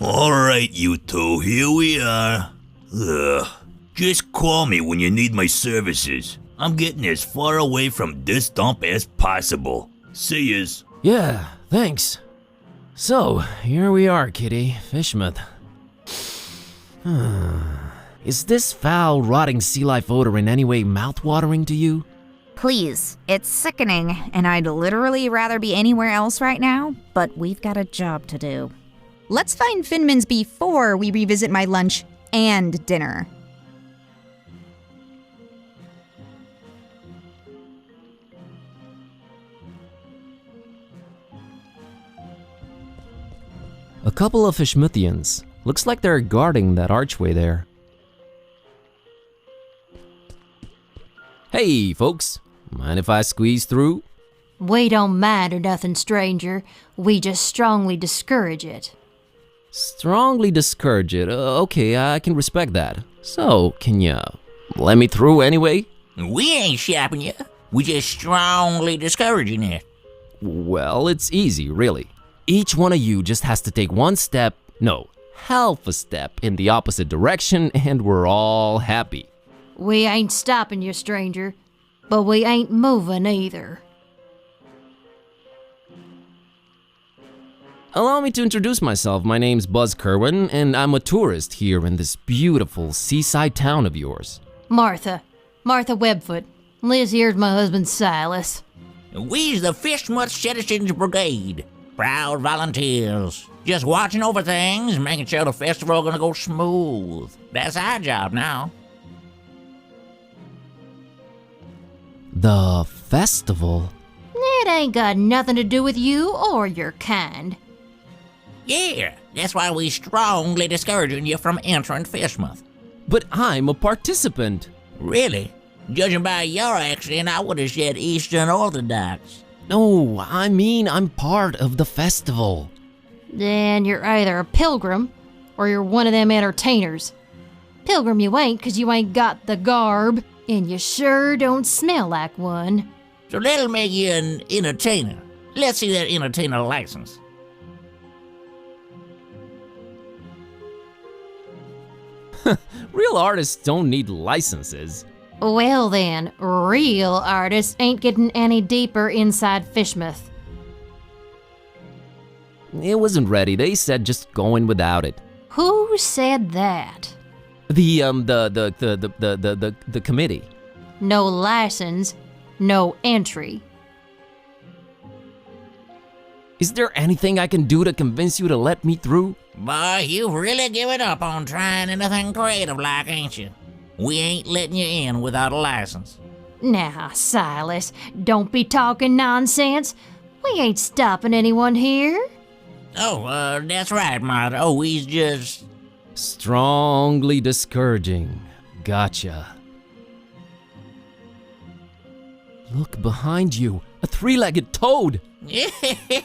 Alright, you two, here we are. Ugh. Just call me when you need my services. I'm getting as far away from this dump as possible. See yas. Yeah, thanks. So, here we are, kitty. Fishmouth. Is this foul, rotting sea life odor in any way mouth-watering to you? Please, it's sickening, and I'd literally rather be anywhere else right now, but we've got a job to do. Let's find Finman's before we revisit my lunch and dinner. A couple of Fishmouthians. Looks like they're guarding that archway there. Hey, folks. Mind if I squeeze through? We don't mind or nothing, stranger. We just strongly discourage it. Strongly discourage it. Okay, I can respect that. So, can you let me through anyway? We ain't shopping you. We just strongly discouraging it. Well, it's easy, really. Each one of you just has to take one step, no, half a step in the opposite direction, and we're all happy. We ain't stopping you, stranger, but we ain't moving either. Allow me to introduce myself. My name's Buzz Kerwin, and I'm a tourist here in this beautiful seaside town of yours. Martha Webfoot. Liz here's my husband Silas. We's the Fishmouth Citizens Brigade. Proud volunteers. Just watching over things, making sure the festival gonna go smooth. That's our job now. The festival? It ain't got nothing to do with you or your kind. Yeah, that's why we strongly discouraging you from entering Fishmouth. But I'm a participant. Really? Judging by your accent, I would have said Eastern Orthodox. No, I mean I'm part of the festival. Then you're either a pilgrim or you're one of them entertainers. Pilgrim you ain't, 'cause you ain't got the garb, and you sure don't smell like one. So that'll make you an entertainer. Let's see that entertainer license. Real artists don't need licenses. Well then, real artists ain't getting any deeper inside Fishmouth. It wasn't ready. They said just going without it. Who said that? The committee. No license, no entry. Is there anything I can do to convince you to let me through? Boy, you've really given up on trying anything creative like, ain't you? We ain't letting you in without a license. Now, Silas, don't be talking nonsense. We ain't stopping anyone here. Oh, that's right, Martha. Oh, he's just... Strongly discouraging. Gotcha. Look behind you. A three-legged toad.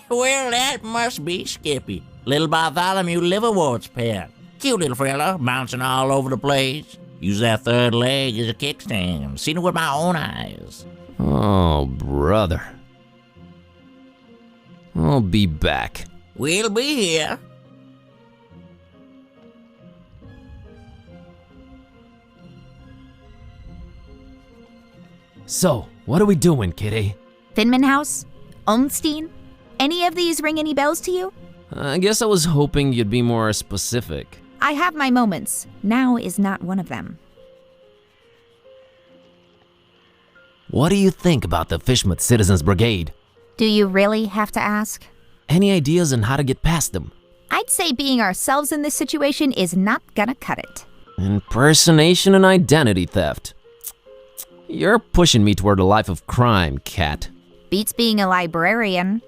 Well, that must be Skippy. Little Bartholomew Liverwort's pet. Cute little fella, bouncing all over the place. Use that third leg as a kickstand. Seen it with my own eyes. Oh, brother. I'll be back. We'll be here. So, what are we doing, kitty? Finman House? Olmstein? Any of these ring any bells to you? I guess I was hoping you'd be more specific. I have my moments. Now is not one of them. What do you think about the Fishmouth Citizens Brigade? Do you really have to ask? Any ideas on how to get past them? I'd say being ourselves in this situation is not gonna cut it. Impersonation and identity theft. You're pushing me toward a life of crime, Cat. Beats being a librarian.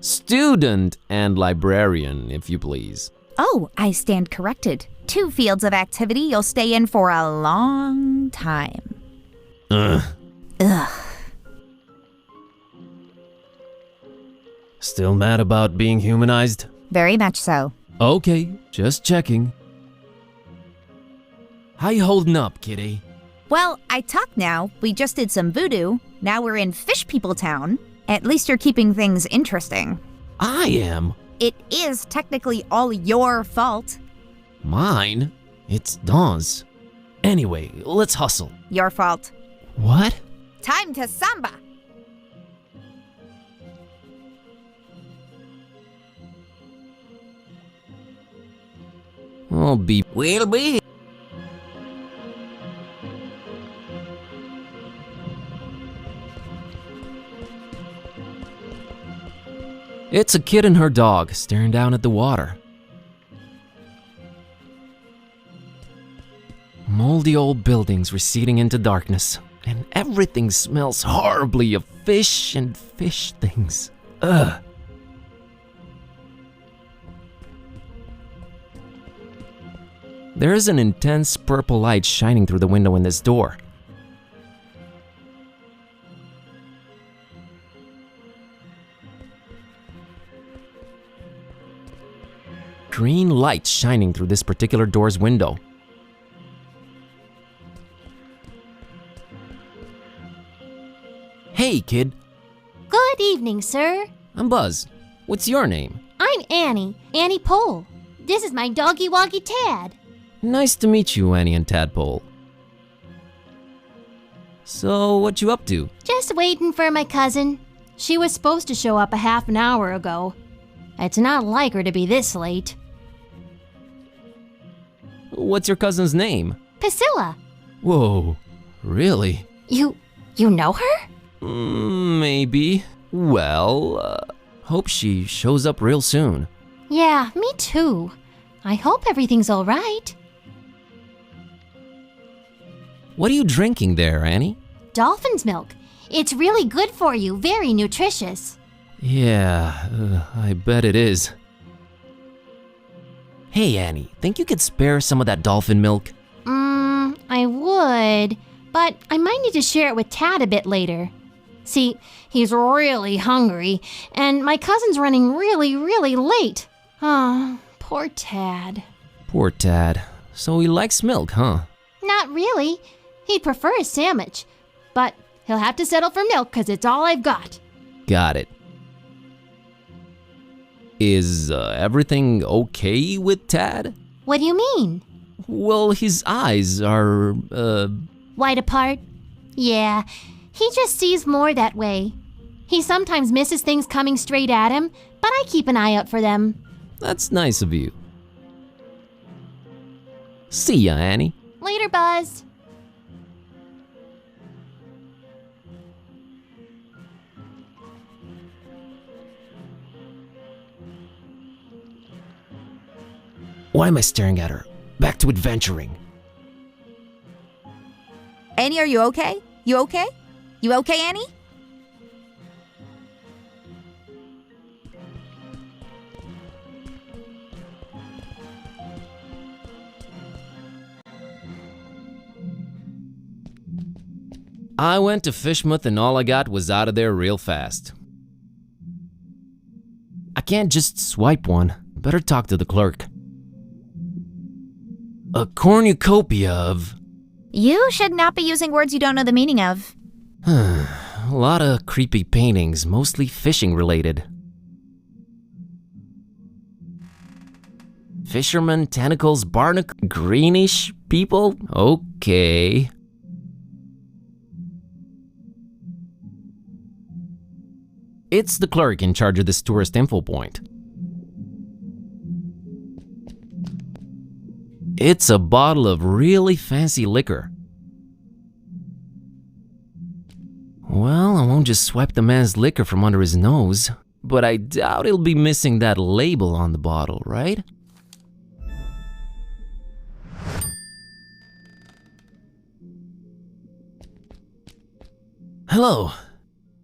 Student and librarian, if you please. Oh, I stand corrected. 2 fields of activity you'll stay in for a long time. Ugh. Still mad about being humanized? Very much so. Okay, just checking. How you holding up, kitty? Well, I talk now. We just did some voodoo. Now we're in Fish People Town. At least you're keeping things interesting. I am? it is technically all your fault. Mine? It's Dawn's. Anyway, let's hustle. Your fault. What? Time to samba. I'll be. We'll be. It's a kid and her dog staring down at the water. Moldy old buildings receding into darkness, and everything smells horribly of fish and fish things. Ugh. There is an intense purple light shining through the window in this door. Green light shining through this particular door's window. Hey, kid. Good evening, sir. I'm Buzz. What's your name? I'm Annie Pole. This is my doggy woggy Tad. Nice to meet you, Annie and Tadpole. So, what you up to? Just waiting for my cousin. She was supposed to show up a half an hour ago. It's not like her to be this late. What's your cousin's name? Priscilla. Whoa, really? You know her? Maybe. Well, hope she shows up real soon. Yeah, me too. I hope everything's all right. What are you drinking there, Annie? Dolphin's milk. It's really good for you, very nutritious. Yeah, I bet it is. Hey, Annie, think you could spare some of that dolphin milk? I would, but I might need to share it with Tad a bit later. See, he's really hungry, and my cousin's running really late. Oh, poor Tad. Poor Tad. So he likes milk, huh? Not really. He'd prefer a sandwich, but he'll have to settle for milk because it's all I've got. Got it. Is everything okay with Tad? What do you mean? Well, his eyes are, Wide apart? Yeah, he just sees more that way. He sometimes misses things coming straight at him, but I keep an eye out for them. That's nice of you. See ya, Annie. Later, Buzz. Why am I staring at her? Back to adventuring. Annie, are you okay? You okay? You okay, Annie? I went to Fishmouth and all I got was out of there real fast. I can't just swipe one. Better talk to the clerk. A cornucopia of... You should not be using words you don't know the meaning of. A lot of creepy paintings, mostly fishing related. Fishermen, tentacles, barnacle, greenish people? Okay. It's the clerk in charge of this tourist info point. It's a bottle of really fancy liquor. Well, I won't just swipe the man's liquor from under his nose, but I doubt he'll be missing that label on the bottle, right? Hello.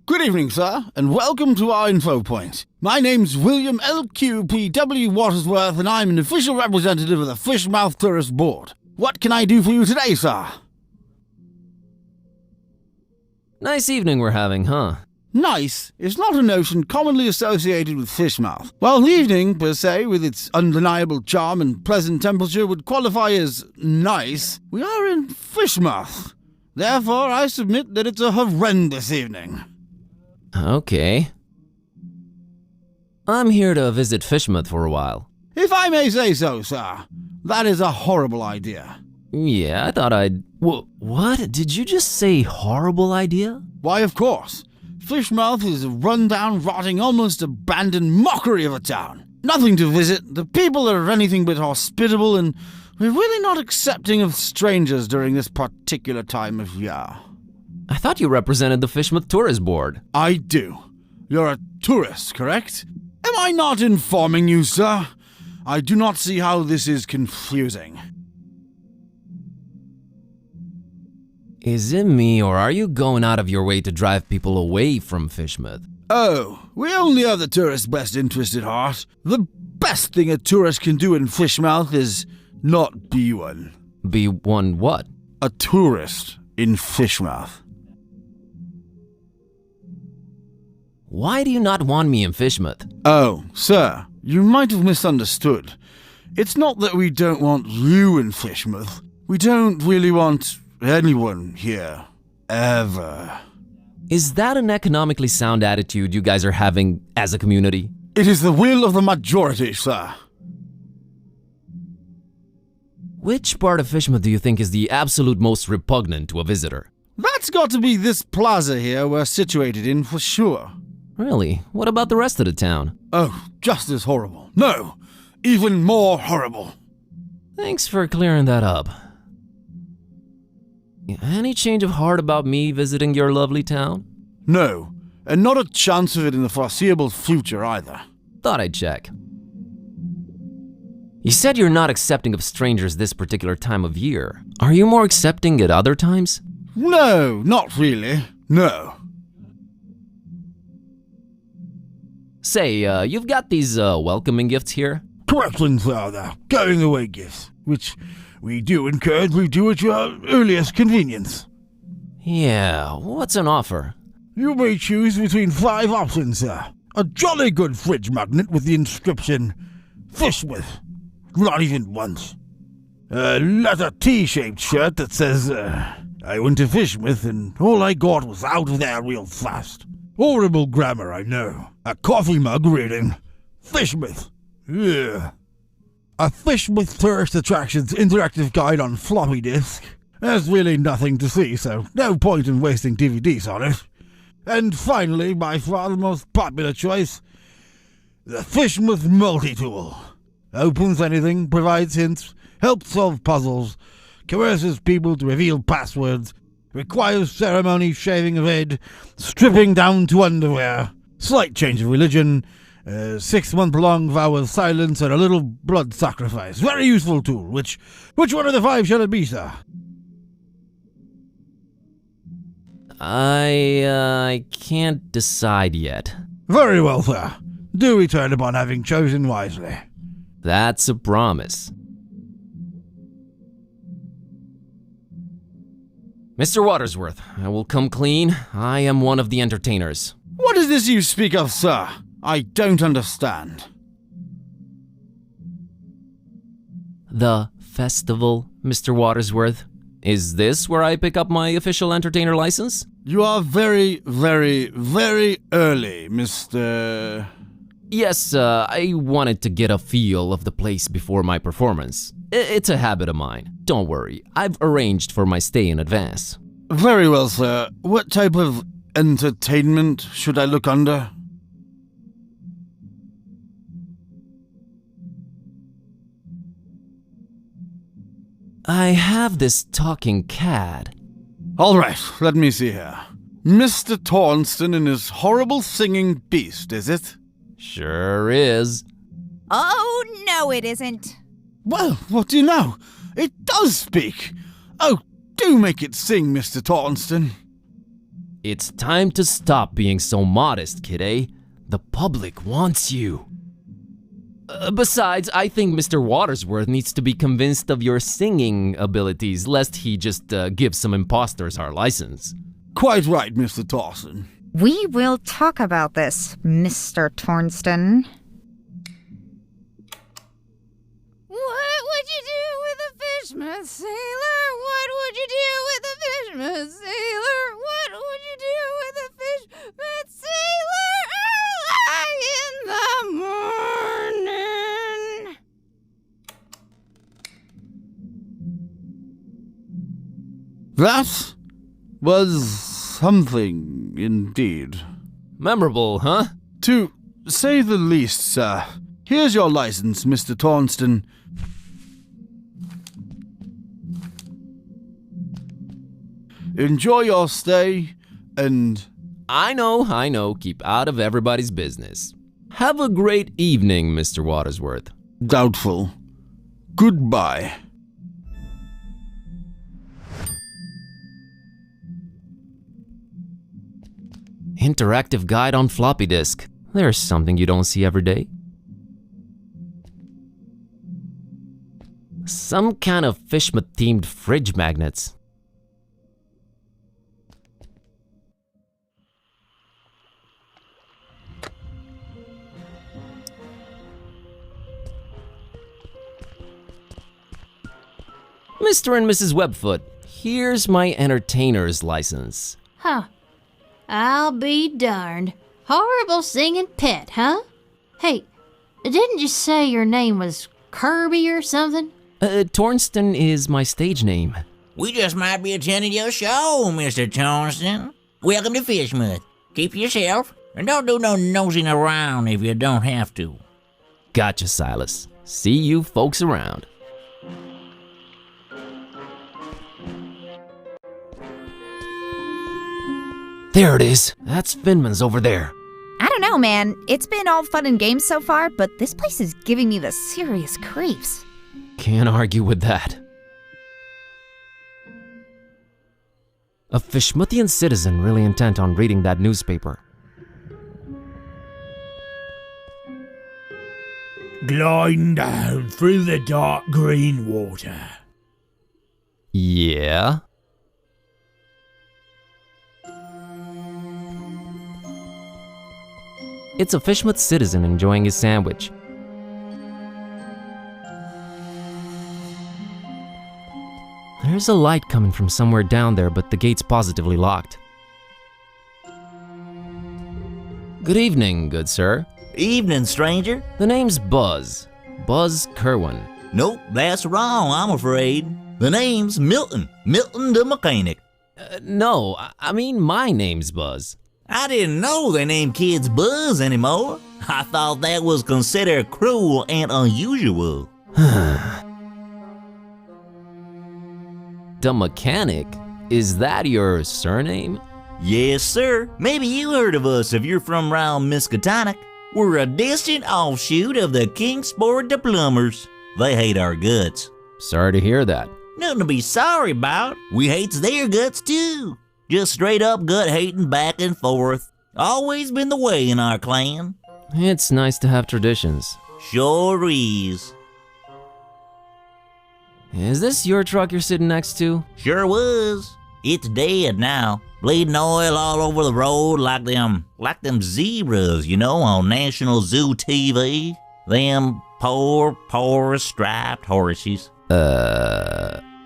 Good evening, sir, and welcome to our info point. My name's William LQPW Watersworth, and I'm an official representative of the Fishmouth Tourist Board. What can I do for you today, sir? Nice evening we're having, huh? Nice is not a notion commonly associated with Fishmouth. While the evening, per se, with its undeniable charm and pleasant temperature, would qualify as nice, we are in Fishmouth. Therefore, I submit that it's a horrendous evening. Okay. I'm here to visit Fishmouth for a while. If I may say so, sir, that is a horrible idea. Yeah, I thought I'd... What? Did you just say horrible idea? Why, of course. Fishmouth is a run-down, rotting, almost abandoned mockery of a town. Nothing to visit, the people are anything but hospitable, and we're really not accepting of strangers during this particular time of year. I thought you represented the Fishmouth Tourist Board. I do. You're a tourist, correct? Am I not informing you, sir? I do not see how this is confusing. Is it me, or are you going out of your way to drive people away from Fishmouth? Oh, we only have the tourist's best interest at heart. The best thing a tourist can do in Fishmouth is not be one. Be one what? A tourist in Fishmouth. Why do you not want me in Fishmouth? Oh, sir, you might have misunderstood. It's not that we don't want you in Fishmouth. We don't really want anyone here. Ever. Is that an economically sound attitude you guys are having as a community? It is the will of the majority, sir. Which part of Fishmouth do you think is the absolute most repugnant to a visitor? That's got to be this plaza here we're situated in for sure. Really? What about the rest of the town? Oh, just as horrible. No, even more horrible. Thanks for clearing that up. Any change of heart about me visiting your lovely town? No, and not a chance of it in the foreseeable future either. Thought I'd check. You said you're not accepting of strangers this particular time of year. Are you more accepting at other times? No, not really. No. Say, you've got these welcoming gifts here? Corrections are the going away gifts, which we do encourage we do at your earliest convenience. Yeah, what's an offer? You may choose between 5 options, sir. A jolly good fridge magnet with the inscription, Fishmouth. Not even once. A leather T-shaped shirt that says, I went to Fishmouth and all I got was out of there real fast. Horrible grammar, I know. A coffee mug reading, Fishmouth. Ugh. A Fishmouth Tourist Attractions interactive guide on floppy disk. There's really nothing to see, so no point in wasting DVDs on it. And finally, by far the most popular choice, the Fishmouth Multi-Tool. Opens anything, provides hints, helps solve puzzles, coerces people to reveal passwords, requires ceremony, shaving of head, stripping down to underwear, slight change of religion, 6-month-long vow of silence, and a little blood sacrifice. Very useful tool. Which one of the 5 shall it be, sir? I can't decide yet. Very well, sir. Do return upon having chosen wisely. That's a promise. Mr. Watersworth, I will come clean. I am one of the entertainers. What is this you speak of, sir? I don't understand. The festival, Mr. Watersworth. Is this where I pick up my official entertainer license? You are very, very, very early, Mr. Yes, I wanted to get a feel of the place before my performance. It's a habit of mine. Don't worry, I've arranged for my stay in advance. Very well, sir. What type of entertainment should I look under? I have this talking cat. All right, let me see here. Mr. Tornston and his horrible singing beast, is it? Sure is. Oh, no, it isn't. Well, what do you know? It does speak. Oh, do make it sing, Mr. Tornston. It's time to stop being so modest, kid, eh? The public wants you. Besides, I think Mr. Watersworth needs to be convinced of your singing abilities, lest he just give some imposters our license. Quite right, Mr. Tornston. We will talk about this, Mr. Tornston. What would you do with a Fishmouth sailor? What would you do with a Fishmouth sailor? What would you do with a Fishmouth sailor early in the morning? That was something indeed. Memorable, huh? To say the least, sir. Here's your license, Mr. Tornston. Enjoy your stay, and... I know. Keep out of everybody's business. Have a great evening, Mr. Watersworth. Doubtful. Goodbye. Interactive guide on floppy disk. There's something you don't see every day. Some kind of Fishmouth-themed fridge magnets. Mr. and Mrs. Webfoot, here's my entertainer's license. Huh. I'll be darned. Horrible singing pet, huh? Hey, didn't you say your name was Kirby or something? Tornston is my stage name. We just might be attending your show, Mr. Tornston. Welcome to Fishmouth. Keep yourself, and don't do no nosing around if you don't have to. Gotcha, Silas. See you folks around. There it is. That's Finman's over there. I don't know, man. It's been all fun and games so far, but this place is giving me the serious creeps. Can't argue with that. A Fishmouthian citizen really intent on reading that newspaper. Gliding down through the dark green water. Yeah? It's a Fishmouth citizen enjoying his sandwich. There's a light coming from somewhere down there, but the gate's positively locked. Good evening, good sir. Evening, stranger. The name's Buzz. Buzz Kerwin. Nope, that's wrong, I'm afraid. The name's Milton. Milton the mechanic. No, I mean my name's Buzz. I didn't know they named kids Buzz anymore. I thought that was considered cruel and unusual. The mechanic? Is that your surname? Yes, sir. Maybe you heard of us if you're from round Miskatonic. We're a distant offshoot of the Kingsport the Plumbers. They hate our guts. Sorry to hear that. Nothing to be sorry about. We hates their guts too. Just straight up gut hating back and forth. Always been the way in our clan. It's nice to have traditions. Sure is. Is this your truck you're sitting next to? Sure was. It's dead now. Bleeding oil all over the road like them zebras, you know, on National Zoo TV. Them poor striped horses.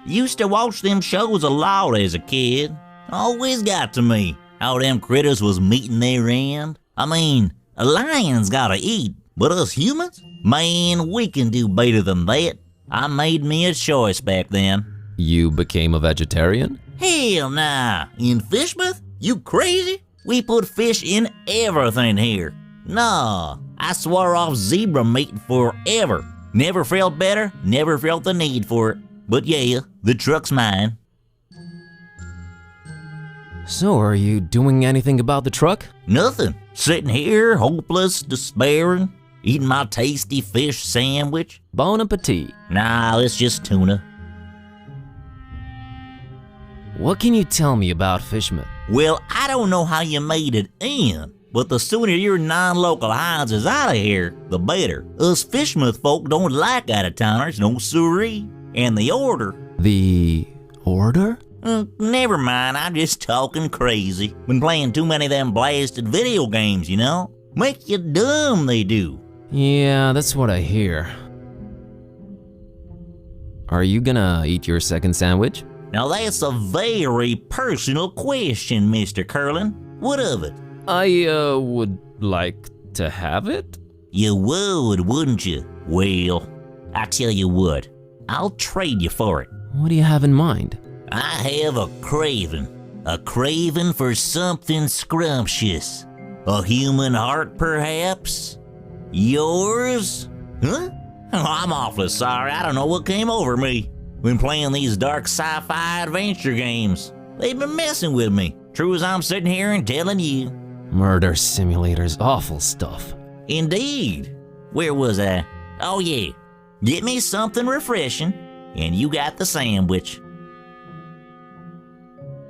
Used to watch them shows a lot as a kid. Always got to me how them critters was meeting their end. I mean, a lion's gotta eat, but us humans? Man, we can do better than that. I made me a choice back then. You became a vegetarian? Hell nah. In Fishmouth? You crazy? We put fish in everything here. Nah, I swore off zebra meat forever. Never felt better, never felt the need for it. But yeah, the truck's mine. So, are you doing anything about the truck? Nothing. Sitting here, hopeless, despairing, eating my tasty fish sandwich. Bon appetit. Nah, it's just tuna. What can you tell me about Fishmouth? Well, I don't know how you made it in, but the sooner your non-local hides is out of here, the better. Us Fishmouth folk don't like out-of-towners, no siree. And the order... The order? Never mind, I'm just talking crazy. Been playing too many of them blasted video games, you know? Make you dumb, they do. Yeah, that's what I hear. Are you gonna eat your second sandwich? Now that's a very personal question, Mr. Curlin. What of it? I, would like to have it? You would, wouldn't you? Well, I tell you what, I'll trade you for it. What do you have in mind? I have a craving for something scrumptious. A human heart, perhaps? Yours? Huh? Oh, I'm awfully sorry. I don't know what came over me. Been playing these dark sci-fi adventure games. They've been messing with me. True as I'm sitting here and telling you. Murder simulators, awful stuff. Indeed. Where was I? Oh yeah. Get me something refreshing, and you got the sandwich.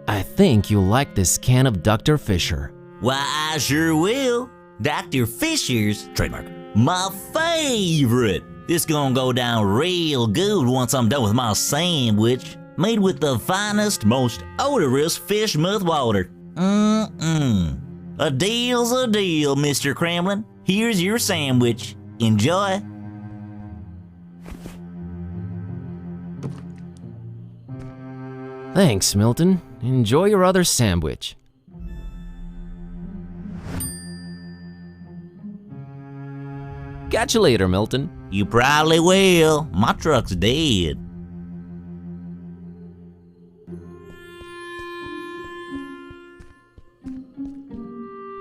I think you'll like this can of Dr. Fisher. Why, I sure will. Dr. Fisher's, trademark, my favorite. This gonna go down real good once I'm done with my sandwich. Made with the finest, most odorous Fishmouth water. A deal's a deal, Mr. Kremlin. Here's your sandwich. Enjoy. Thanks, Milton. Enjoy your other sandwich. Catch you later, Milton. You probably will. My truck's dead.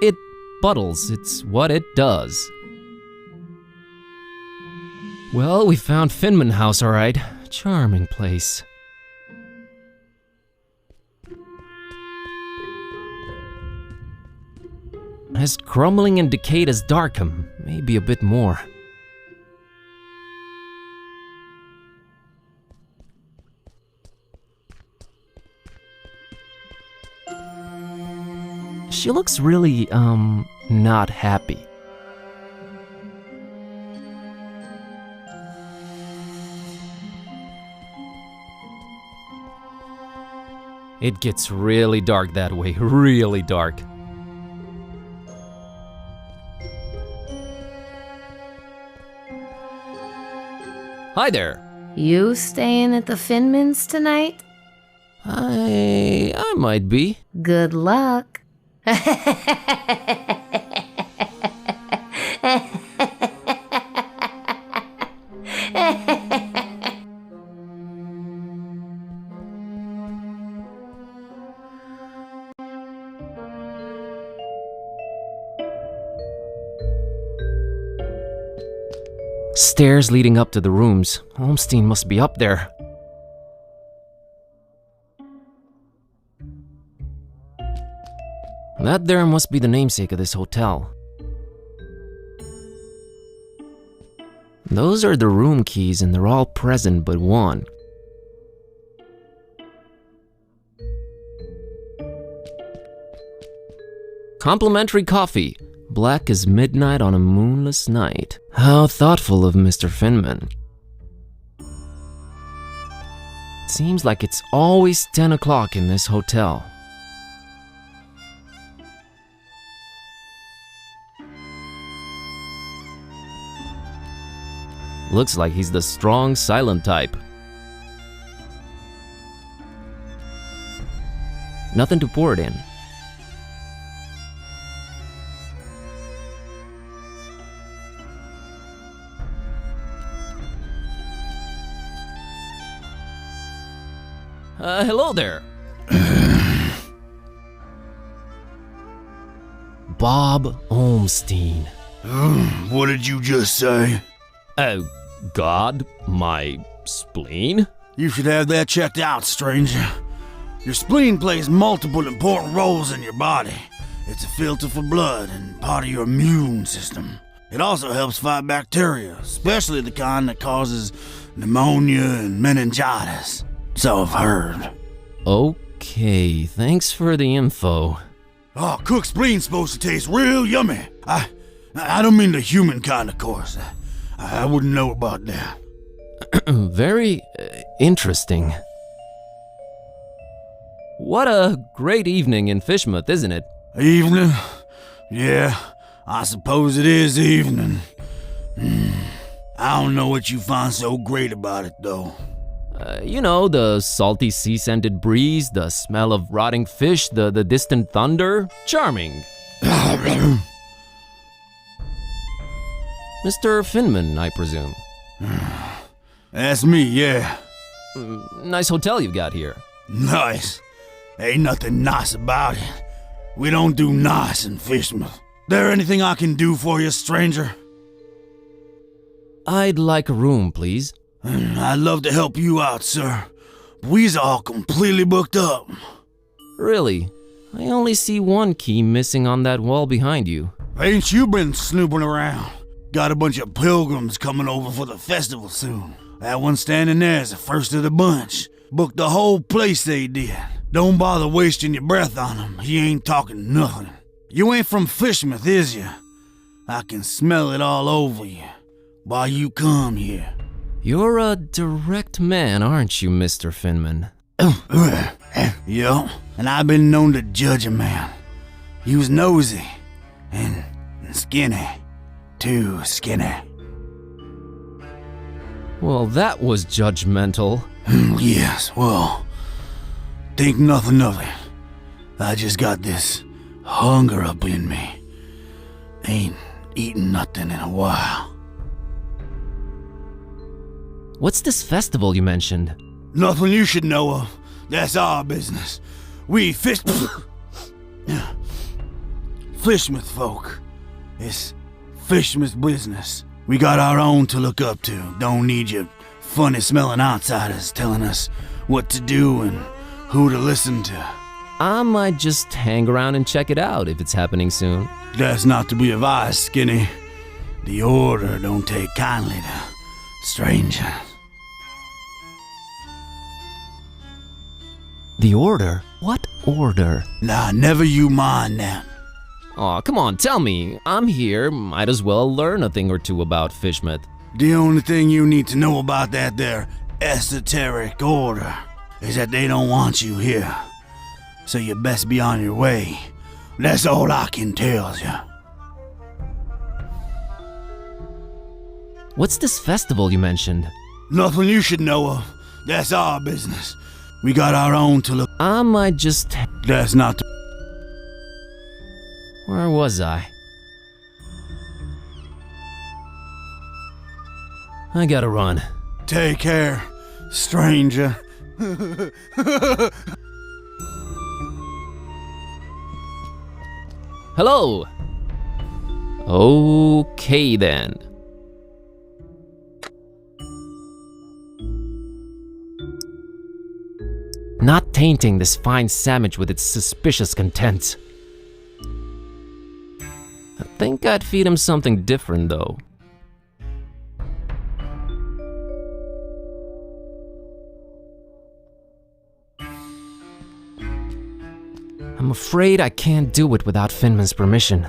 It puddles, it's what it does. Well, we found Finman House, all right. Charming place. As crumbling and decayed as Darkham, maybe a bit more. She looks really, not happy. It gets really dark that way, really dark. Hi there. You staying at the Finmans tonight? I might be. Good luck. Stairs leading up to the rooms. Holmstein must be up there. That there must be the namesake of this hotel. Those are the room keys and they're all present but one. Complimentary coffee. Black as midnight on a moonless night. How thoughtful of Mr. Finman. It seems like it's always 10 o'clock in this hotel. Looks like he's the strong, silent type. Nothing to pour it in. Hello there. Bob Olmstein. What did you just say? Oh, God, my spleen? You should have that checked out, stranger. Your spleen plays multiple important roles in your body. It's a filter for blood and part of your immune system. It also helps fight bacteria, especially the kind that causes pneumonia and meningitis. So I've heard. Okay, thanks for the info. Oh, cooked spleen's supposed to taste real yummy. I don't mean the human kind, of course. I wouldn't know about that. Very interesting. What a great evening in Fishmouth, isn't it? Evening? Yeah, I suppose it is evening. I don't know what you find so great about it, though. You know, the salty sea-scented breeze, the smell of rotting fish, the distant thunder. Charming. Mr. Finman, I presume. That's me, yeah. Nice hotel you've got here. Nice. Ain't nothing nice about it. We don't do nice in Fishmouth. There anything I can do for you, stranger? I'd like a room, please. I'd love to help you out, sir. We's all completely booked up. Really? I only see one key missing on that wall behind you. Ain't you been snooping around? Got a bunch of pilgrims coming over for the festival soon. That one standing there's the first of the bunch. Booked the whole place they did. Don't bother wasting your breath on him. He ain't talking nothing. You ain't from Fishmouth, is you? I can smell it all over you. Why you come here? You're a direct man, aren't you, Mr. Finman? Yo, and I've been known to judge a man. He was nosy and skinny. Too skinny. Well, that was judgmental. Yes, well, think nothing of it. I just got this hunger up in me. Ain't eaten nothing in a while. What's this festival you mentioned? Nothing you should know of. That's our business. We Fishmouth folk. It's Fishmouth business. We got our own to look up to. Don't need your funny smelling outsiders telling us what to do and who to listen to. I might just hang around and check it out if it's happening soon. That's not to be advised, Skinny. The Order don't take kindly to strangers. The Order? What order? Nah, never you mind that. Aw, come on, tell me. I'm here, might as well learn a thing or two about Fishmouth. The only thing you need to know about that there esoteric order is that they don't want you here. So you best be on your way. That's all I can tell you. What's this festival you mentioned? Nothing you should know of. That's our business. We got our own to look. I might just... That's not to... Where was I? I gotta run. Take care, stranger. Hello! Okay then. Not tainting this fine sandwich with its suspicious contents. I think I'd feed him something different though. I'm afraid I can't do it without Finman's permission.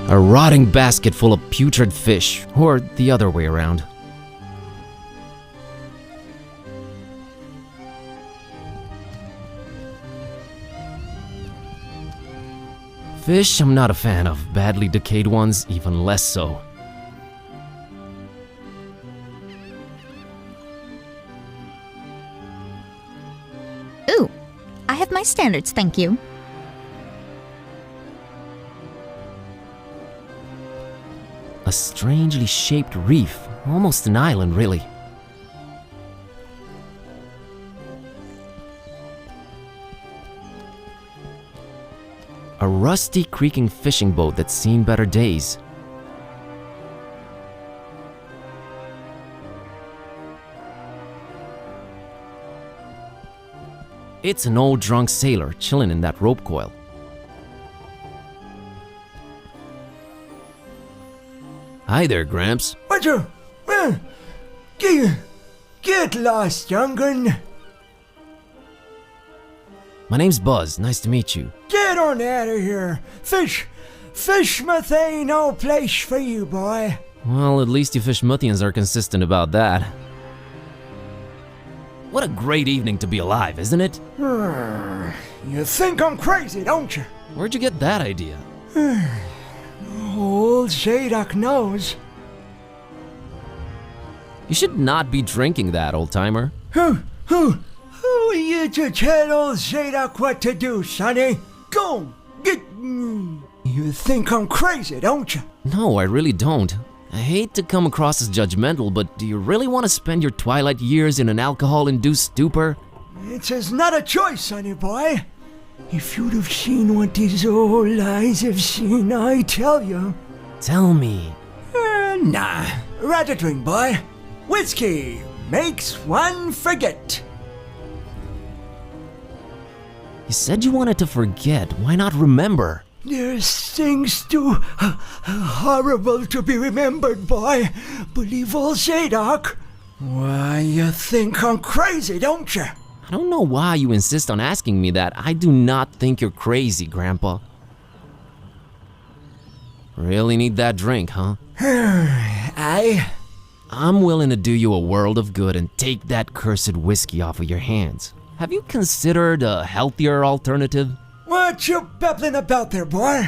A rotting basket full of putrid fish, or the other way around. Fish I'm not a fan of, badly decayed ones even less so. Ooh, I have my standards, thank you. A strangely shaped reef, almost an island really. A rusty creaking fishing boat that's seen better days. It's an old drunk sailor chilling in that rope coil. Hi there, Gramps. What's up? Get lost, young gun. My name's Buzz, nice to meet you. Get on out of here. Fishmouth ain't no place for you, boy. Well, at least you Fishmouthians are consistent about that. What a great evening to be alive, isn't it? You think I'm crazy, don't you? Where'd you get that idea? Old Zadok knows. You should not be drinking that, old-timer. Who are you to tell old Zadok what to do, sonny? Go, get... You think I'm crazy, don't you? No, I really don't. I hate to come across as judgmental, but do you really want to spend your twilight years in an alcohol-induced stupor? It's not a choice, sonny boy. If you'd have seen what these old eyes have seen, I tell you. Tell me. Nah, rather drink, boy. Whiskey makes one forget. You said you wanted to forget. Why not remember? There's things too horrible to be remembered, boy. Believe old Zadok. Why, you think I'm crazy, don't you? I don't know why you insist on asking me that. I do not think you're crazy, Grandpa. Really need that drink, huh? I'm willing to do you a world of good and take that cursed whiskey off of your hands. Have you considered a healthier alternative? What you babbling about there, boy?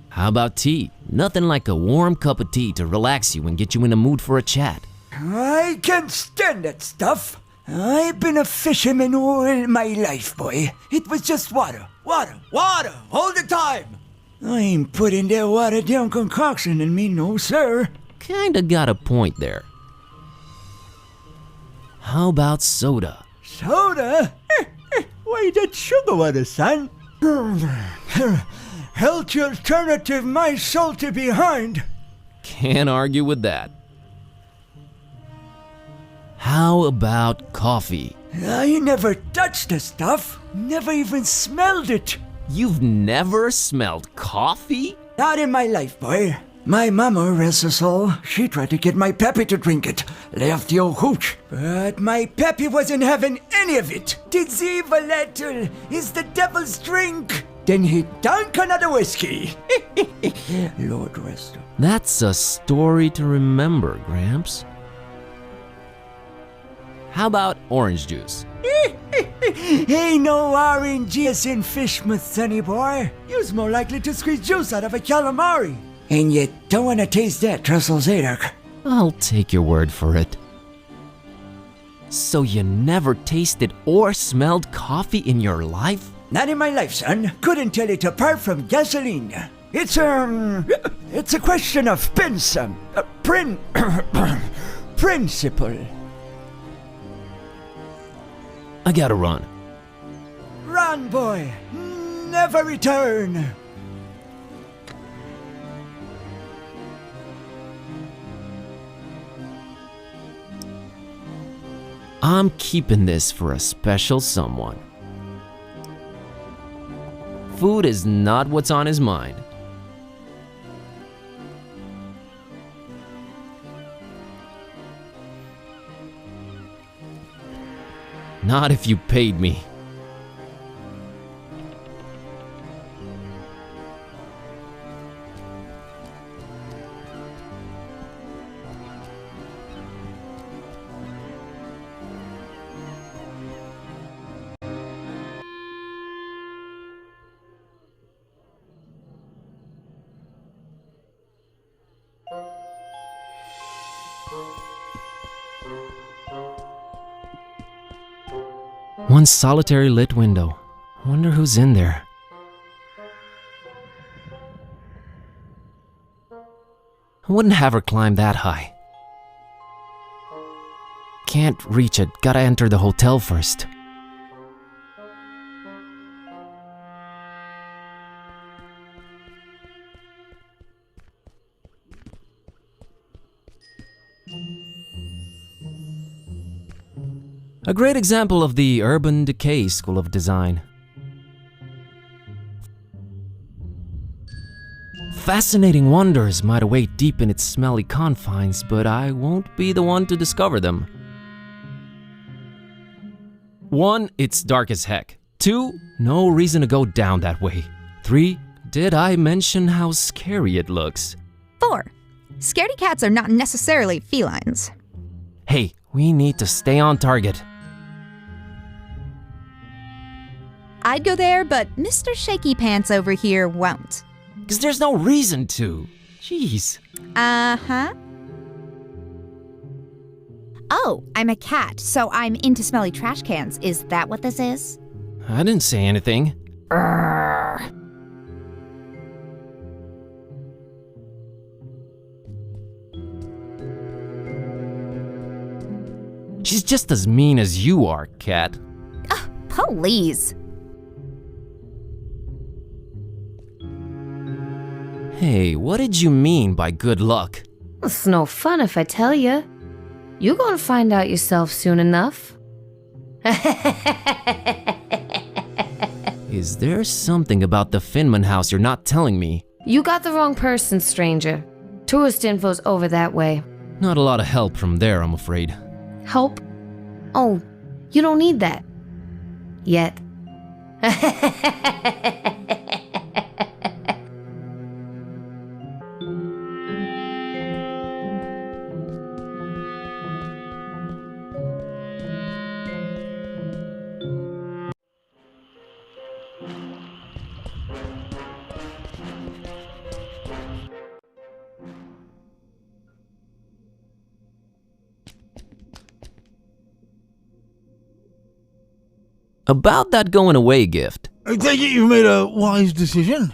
How about tea? Nothing like a warm cup of tea to relax you and get you in a mood for a chat. I can't stand that stuff. I've been a fisherman all my life, boy. It was just water all the time. I ain't putting that watered down concoction in me, no sir. Kinda got a point there. How about soda? Soda? Why, that's sugar water, son. Healthy alternative my salty behind. Can't argue with that. How about coffee? I never touched the stuff. Never even smelled it. You've never smelled coffee? Not in my life, boy. My mama, rest her soul, she tried to get my pappy to drink it. Left the old hooch. But my pappy wasn't having any of it. Tis evil, little. Is the devil's drink. Then he drank another whiskey. Lord rest her. That's a story to remember, Gramps. How about orange juice? Ain't no orange juice in Fishmouth, sonny boy. You's more likely to squeeze juice out of a calamari. And you don't want to taste that, Trestle Zadok. I'll take your word for it. So you never tasted or smelled coffee in your life? Not in my life, son. Couldn't tell it apart from gasoline. It's a question of principle. I gotta run. Run, boy. Never return. I'm keeping this for a special someone. Food is not what's on his mind. Not if you paid me. One solitary lit window. Wonder who's in there. I wouldn't have her climb that high. Can't reach it, gotta enter the hotel first. A great example of the urban decay school of design. Fascinating wonders might await deep in its smelly confines, but I won't be the one to discover them. 1, it's dark as heck. 2, no reason to go down that way. 3, did I mention how scary it looks? 4. Scaredy cats are not necessarily felines. Hey, we need to stay on target. I'd go there, but Mr. Shaky Pants over here won't. 'Cause there's no reason to. Jeez. Uh-huh. Oh, I'm a cat, so I'm into smelly trash cans. Is that what this is? I didn't say anything. She's just as mean as you are, cat. Please. Hey, what did you mean by good luck? It's no fun if I tell you. You gonna find out yourself soon enough. Is there something about the Finman house you're not telling me? You got the wrong person, stranger. Tourist info's over that way. Not a lot of help from there, I'm afraid. Help? Oh, you don't need that. Yet. About that going away gift. I take it you've made a wise decision?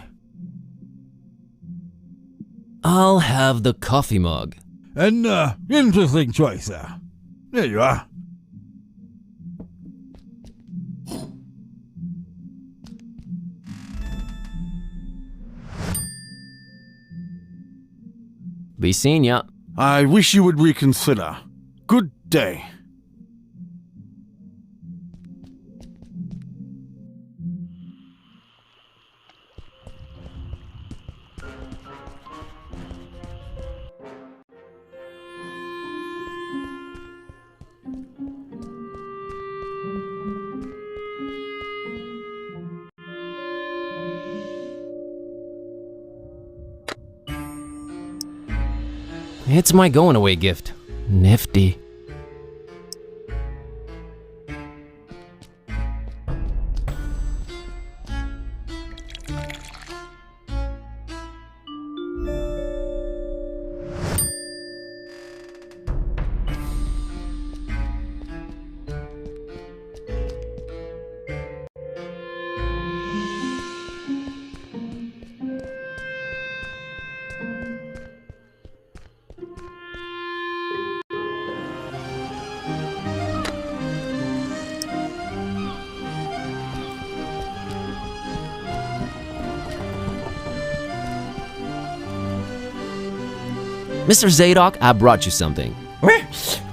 I'll have the coffee mug. An interesting choice there. There you are. Be seeing ya. I wish you would reconsider. Good day. It's my going away gift. Nifty. Mr. Zadok, I brought you something.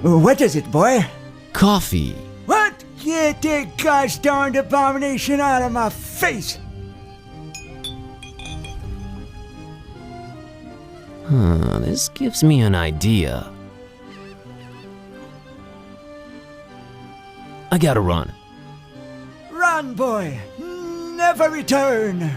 What is it, boy? Coffee. What? Get that gosh darned abomination out of my face! This gives me an idea. I gotta run. Run, boy! Never return!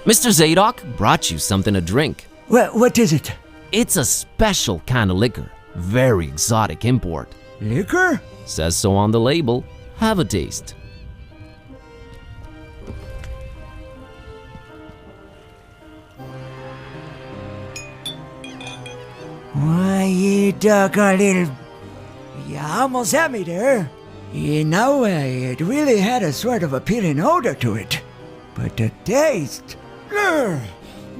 Mr. Zadok brought you something to drink. What is it? It's a special kind of liquor. Very exotic import. Liquor? Says so on the label. Have a taste. Why, you doggone little... You almost had me there. You know, it really had a sort of appealing odor to it. But the taste... Ugh,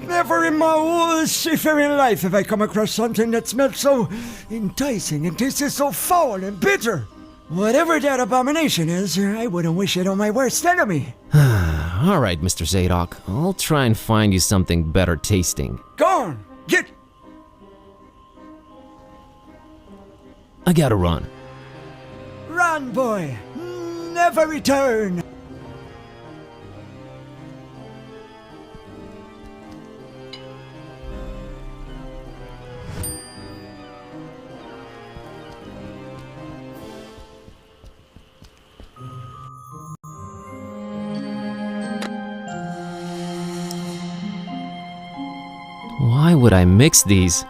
never in my whole seafaring life have I come across something that smelled so enticing and tasted so foul and bitter. Whatever that abomination is, I wouldn't wish it on my worst enemy. All right, Mr. Zadok. I'll try and find you something better tasting. Go on, get... I gotta run. Run, boy. Never return. Why would I mix these?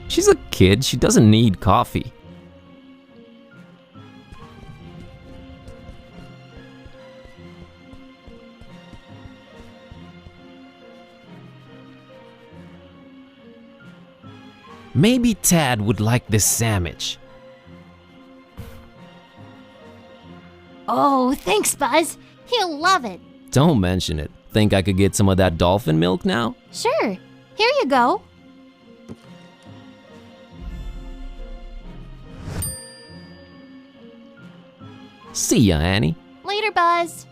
She's a kid, she doesn't need coffee. Maybe Tad would like this sandwich. Oh, thanks, Buzz. He'll love it. Don't mention it. Think I could get some of that dolphin milk now? Sure. Here you go. See ya, Annie. Later, Buzz.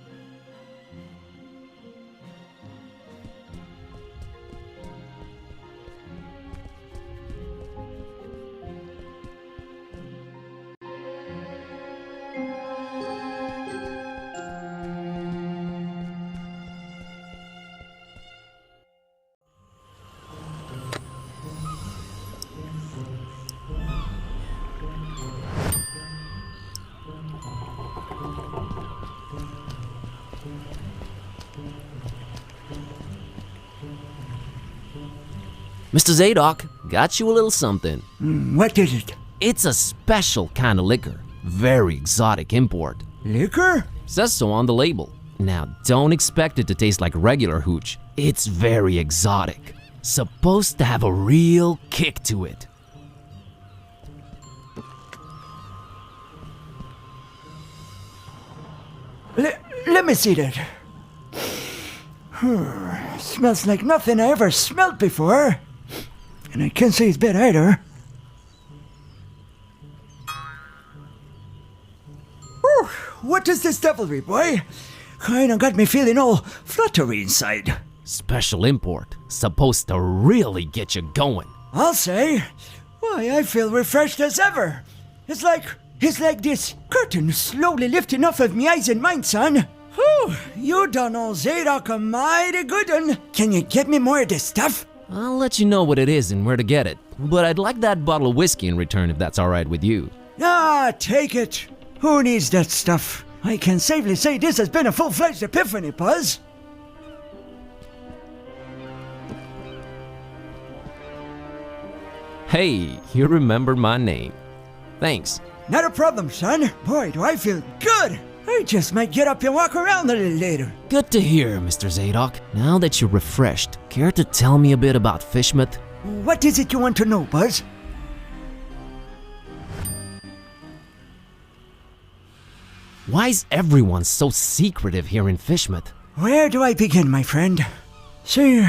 Mr. Zadok, got you a little something. What is it? It's a special kind of liquor. Very exotic import. Liquor? Says so on the label. Now, don't expect it to taste like regular hooch. It's very exotic. Supposed to have a real kick to it. Let me see that. Smells like nothing I ever smelled before. And I can't say it's bad either. Whew, what is this devilry, boy? Kinda got me feeling all fluttery inside. Special import. Supposed to really get you going. I'll say. Why, I feel refreshed as ever. It's like this curtain slowly lifting off of me eyes and mind, son. Whew, you done old Zadok a mighty good one. Can you get me more of this stuff? I'll let you know what it is and where to get it. But I'd like that bottle of whiskey in return if that's alright with you. Ah, take it. Who needs that stuff? I can safely say this has been a full-fledged epiphany, Buzz. Hey, you remembered my name. Thanks. Not a problem, son. Boy, do I feel good. I just might get up and walk around a little later. Good to hear, Mr. Zadok. Now that you're refreshed, care to tell me a bit about Fishmouth? What is it you want to know, Buzz? Why's everyone so secretive here in Fishmouth? Where do I begin, my friend? See,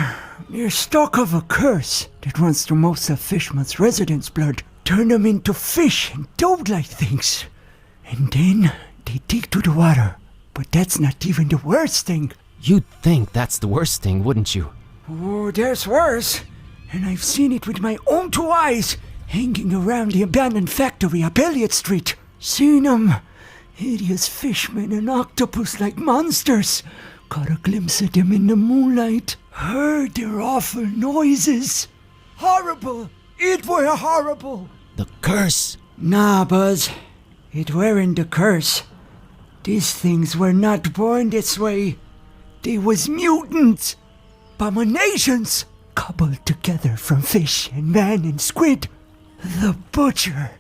you're stuck of a curse that runs through most of Fishmouth's residents' blood. Turn them into fish and toad-like things. And then they take to the water. But that's not even the worst thing. You'd think that's the worst thing, wouldn't you? Oh, there's worse. And I've seen it with my own two eyes, hanging around the abandoned factory up Elliott Street. Seen them. Hideous fishmen and octopus-like monsters. Caught a glimpse of them in the moonlight. Heard their awful noises. horrible. It were horrible. The curse. Nah, Buzz. It weren't the curse. These things were not born this way. They was mutants. Abominations. Coupled together from fish and man and squid. The butcher.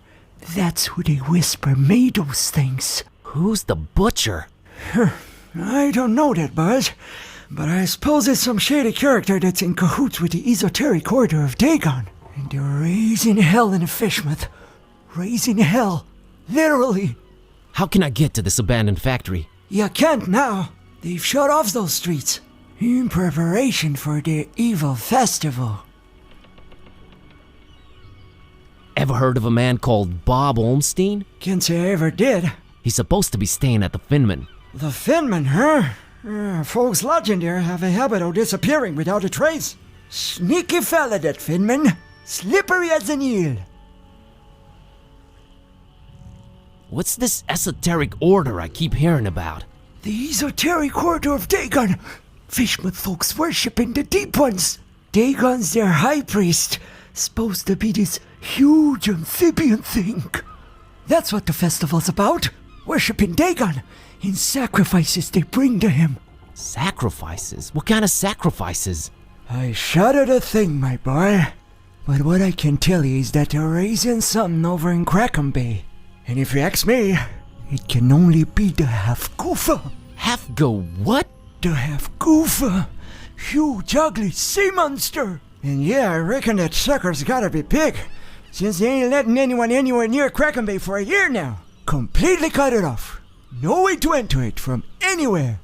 That's who they whisper made those things. Who's the butcher? I don't know that, Buzz. But I suppose it's some shady character that's in cahoots with the esoteric order of Dagon. And they're raising hell in the Fishmouth. Raising hell. Literally. How can I get to this abandoned factory? You can't now. They've shut off those streets. In preparation for their evil festival. Ever heard of a man called Bob Olmstein? Can't say I ever did. He's supposed to be staying at the Finman. The Finman, huh? Folks lodging there have a habit of disappearing without a trace. Sneaky fella, that Finman. Slippery as an eel. What's this esoteric order I keep hearing about? The esoteric order of Dagon. Fishmouth folks worshipping the deep ones. Dagon's their high priest. Supposed to be this huge amphibian thing. That's what the festival's about. Worshipping Dagon in sacrifices they bring to him. Sacrifices? What kind of sacrifices? I shudder to think, my boy. But what I can tell you is that they're raising something over in Crackham Bay. And if you ask me, it can only be the half-goofa. Half-go what? The half-goofa. Huge, ugly sea monster. And yeah, I reckon that sucker's gotta be big, since they ain't letting anyone anywhere near Crackham Bay for a year now. Completely cut it off. No way to enter it from anywhere.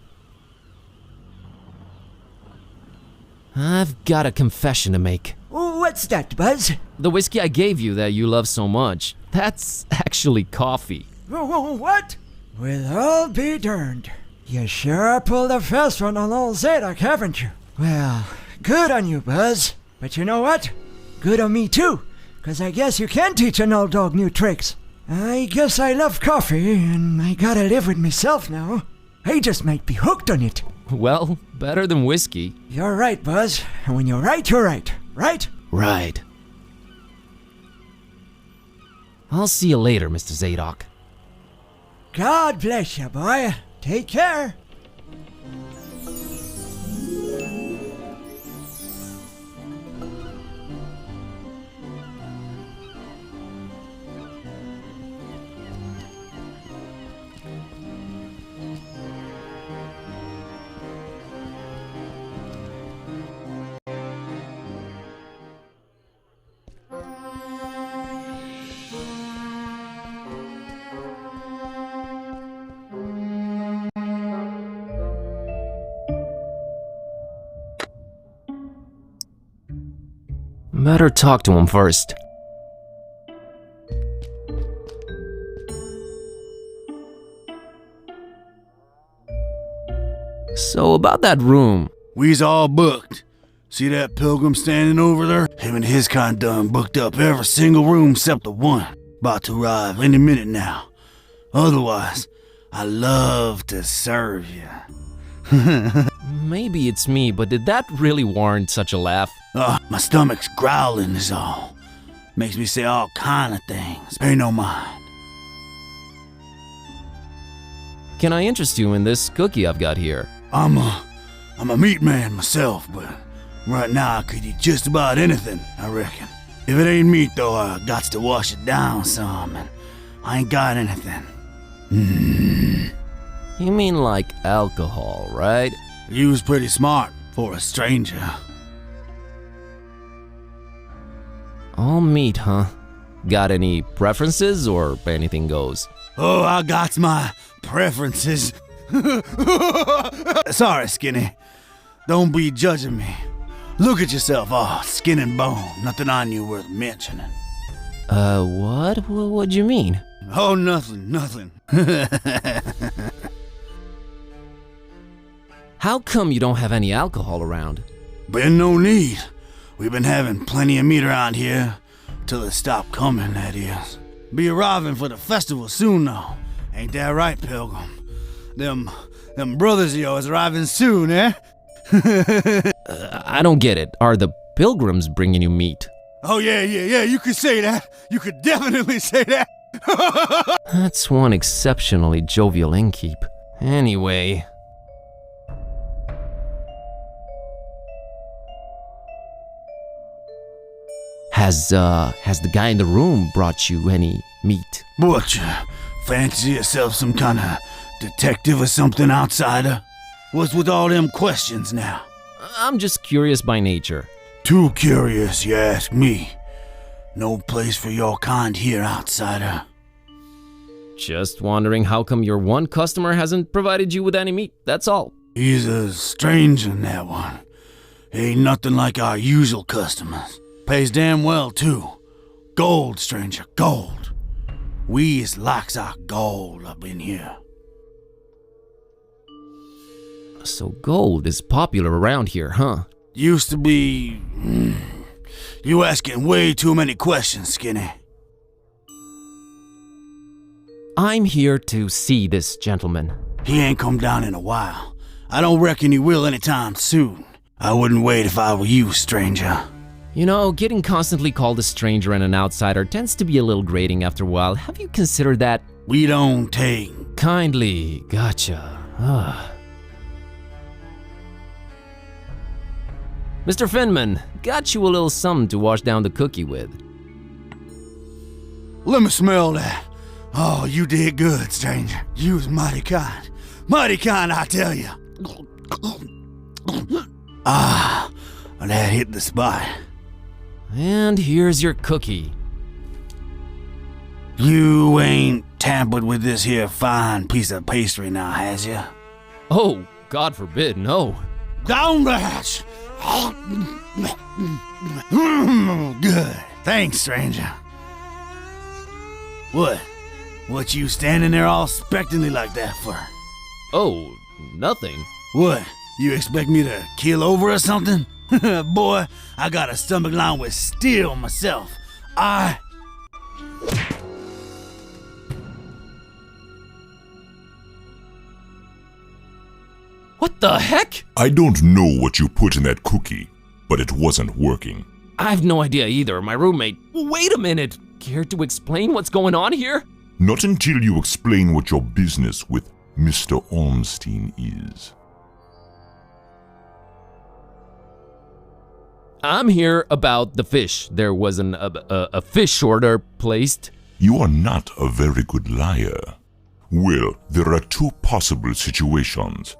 I've got a confession to make. What's that, Buzz? The whiskey I gave you that you love so much, that's actually coffee. What? Well, I'll be darned. You sure pulled a fast one on old Zadok, haven't you? Well, good on you, Buzz. But you know what? Good on me too, 'cause I guess you can teach an old dog new tricks. I guess I love coffee, and I gotta live with myself now. I just might be hooked on it. Well, better than whiskey. You're right, Buzz. And when you're right, you're right. Right? Right. I'll see you later, Mr. Zadok. God bless you, boy. Take care. Better talk to him first. So about that room. We's all booked. See that pilgrim standing over there? Him and his kind done booked up every single room except the one. About to arrive any minute now. Otherwise, I love to serve you. Maybe it's me, but did that really warrant such a laugh? My stomach's growling is all. Makes me say all kind of things. Pay no mind. Can I interest you in this cookie I've got here? I'm a meat man myself, but right now I could eat just about anything, I reckon. If it ain't meat though, I got to wash it down some, and I ain't got anything. You mean like alcohol, right? You was pretty smart for a stranger. All meat, huh? Got any preferences or anything goes? Oh, I got my preferences. Sorry, Skinny. Don't be judging me. Look at yourself, all skin and bone. Nothing on you worth mentioning. What? What'd you mean? Oh, nothing. How come you don't have any alcohol around? Been no need. We've been having plenty of meat around here. Till it stopped coming, that is. Be arriving for the festival soon, though. Ain't that right, Pilgrim? Them brothers of yours arriving soon, eh? I don't get it. Are the pilgrims bringing you meat? Oh, yeah, you could say that. You could definitely say that. That's one exceptionally jovial innkeep. Anyway. Has the guy in the room brought you any meat? What, you fancy yourself some kind of detective or something, outsider? What's with all them questions now? I'm just curious by nature. Too curious, you ask me. No place for your kind here, outsider. Just wondering how come your one customer hasn't provided you with any meat, that's all. He's a stranger, that one. Ain't nothing like our usual customers. Pays damn well, too. Gold, stranger, gold. We is likes our gold up in here. So gold is popular around here, huh? Used to be... You asking way too many questions, Skinny. I'm here to see this gentleman. He ain't come down in a while. I don't reckon he will anytime soon. I wouldn't wait if I were you, stranger. You know, getting constantly called a stranger and an outsider tends to be a little grating after a while. Have you considered that? We don't take... Kindly, gotcha. Mr. Finman, got you a little something to wash down the cookie with. Let me smell that. Oh, you did good, stranger. You was mighty kind. Mighty kind, I tell you. Ah, that hit the spot. And here's your cookie. You ain't tampered with this here fine piece of pastry now, has ya? Oh, God forbid, no. Down the hatch. Good. Thanks, stranger. What you standing there all expectantly like that for? Oh, nothing. What? You expect me to keel over or something? Boy, I got a stomach lined with steel myself. What the heck? I don't know what you put in that cookie, but it wasn't working. I have no idea either. My roommate... Wait a minute! Care to explain what's going on here? Not until you explain what your business with Mr. Ormstein is. I'm here about the fish. There was a fish order placed. You are not a very good liar. Well, there are two possible situations.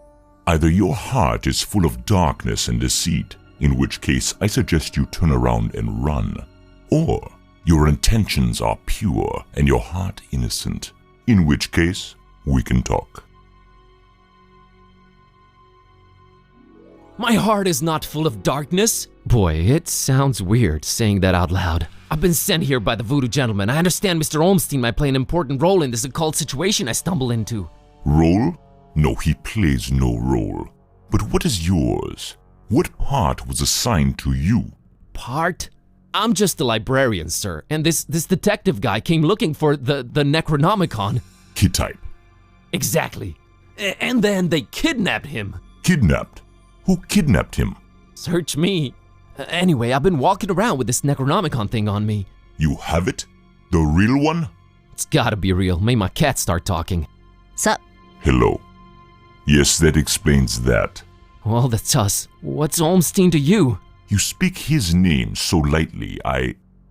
Either your heart is full of darkness and deceit, in which case I suggest you turn around and run. Or your intentions are pure and your heart innocent, in which case we can talk. My heart is not full of darkness. Boy, it sounds weird saying that out loud. I've been sent here by the voodoo gentleman. I understand Mr. Ormstein might play an important role in this occult situation I stumble into. Role? No, he plays no role. But what is yours? What part was assigned to you? Part? I'm just a librarian, sir, and this detective guy came looking for the Necronomicon. Kid type. Exactly. And then they kidnapped him. Kidnapped? Who kidnapped him? Search me. Anyway, I've been walking around with this Necronomicon thing on me. You have it? The real one? It's gotta be real. Made my cat start talking. Sup? Hello. Yes, that explains that. Well, that's us. What's Ormstein to you? You speak his name so lightly,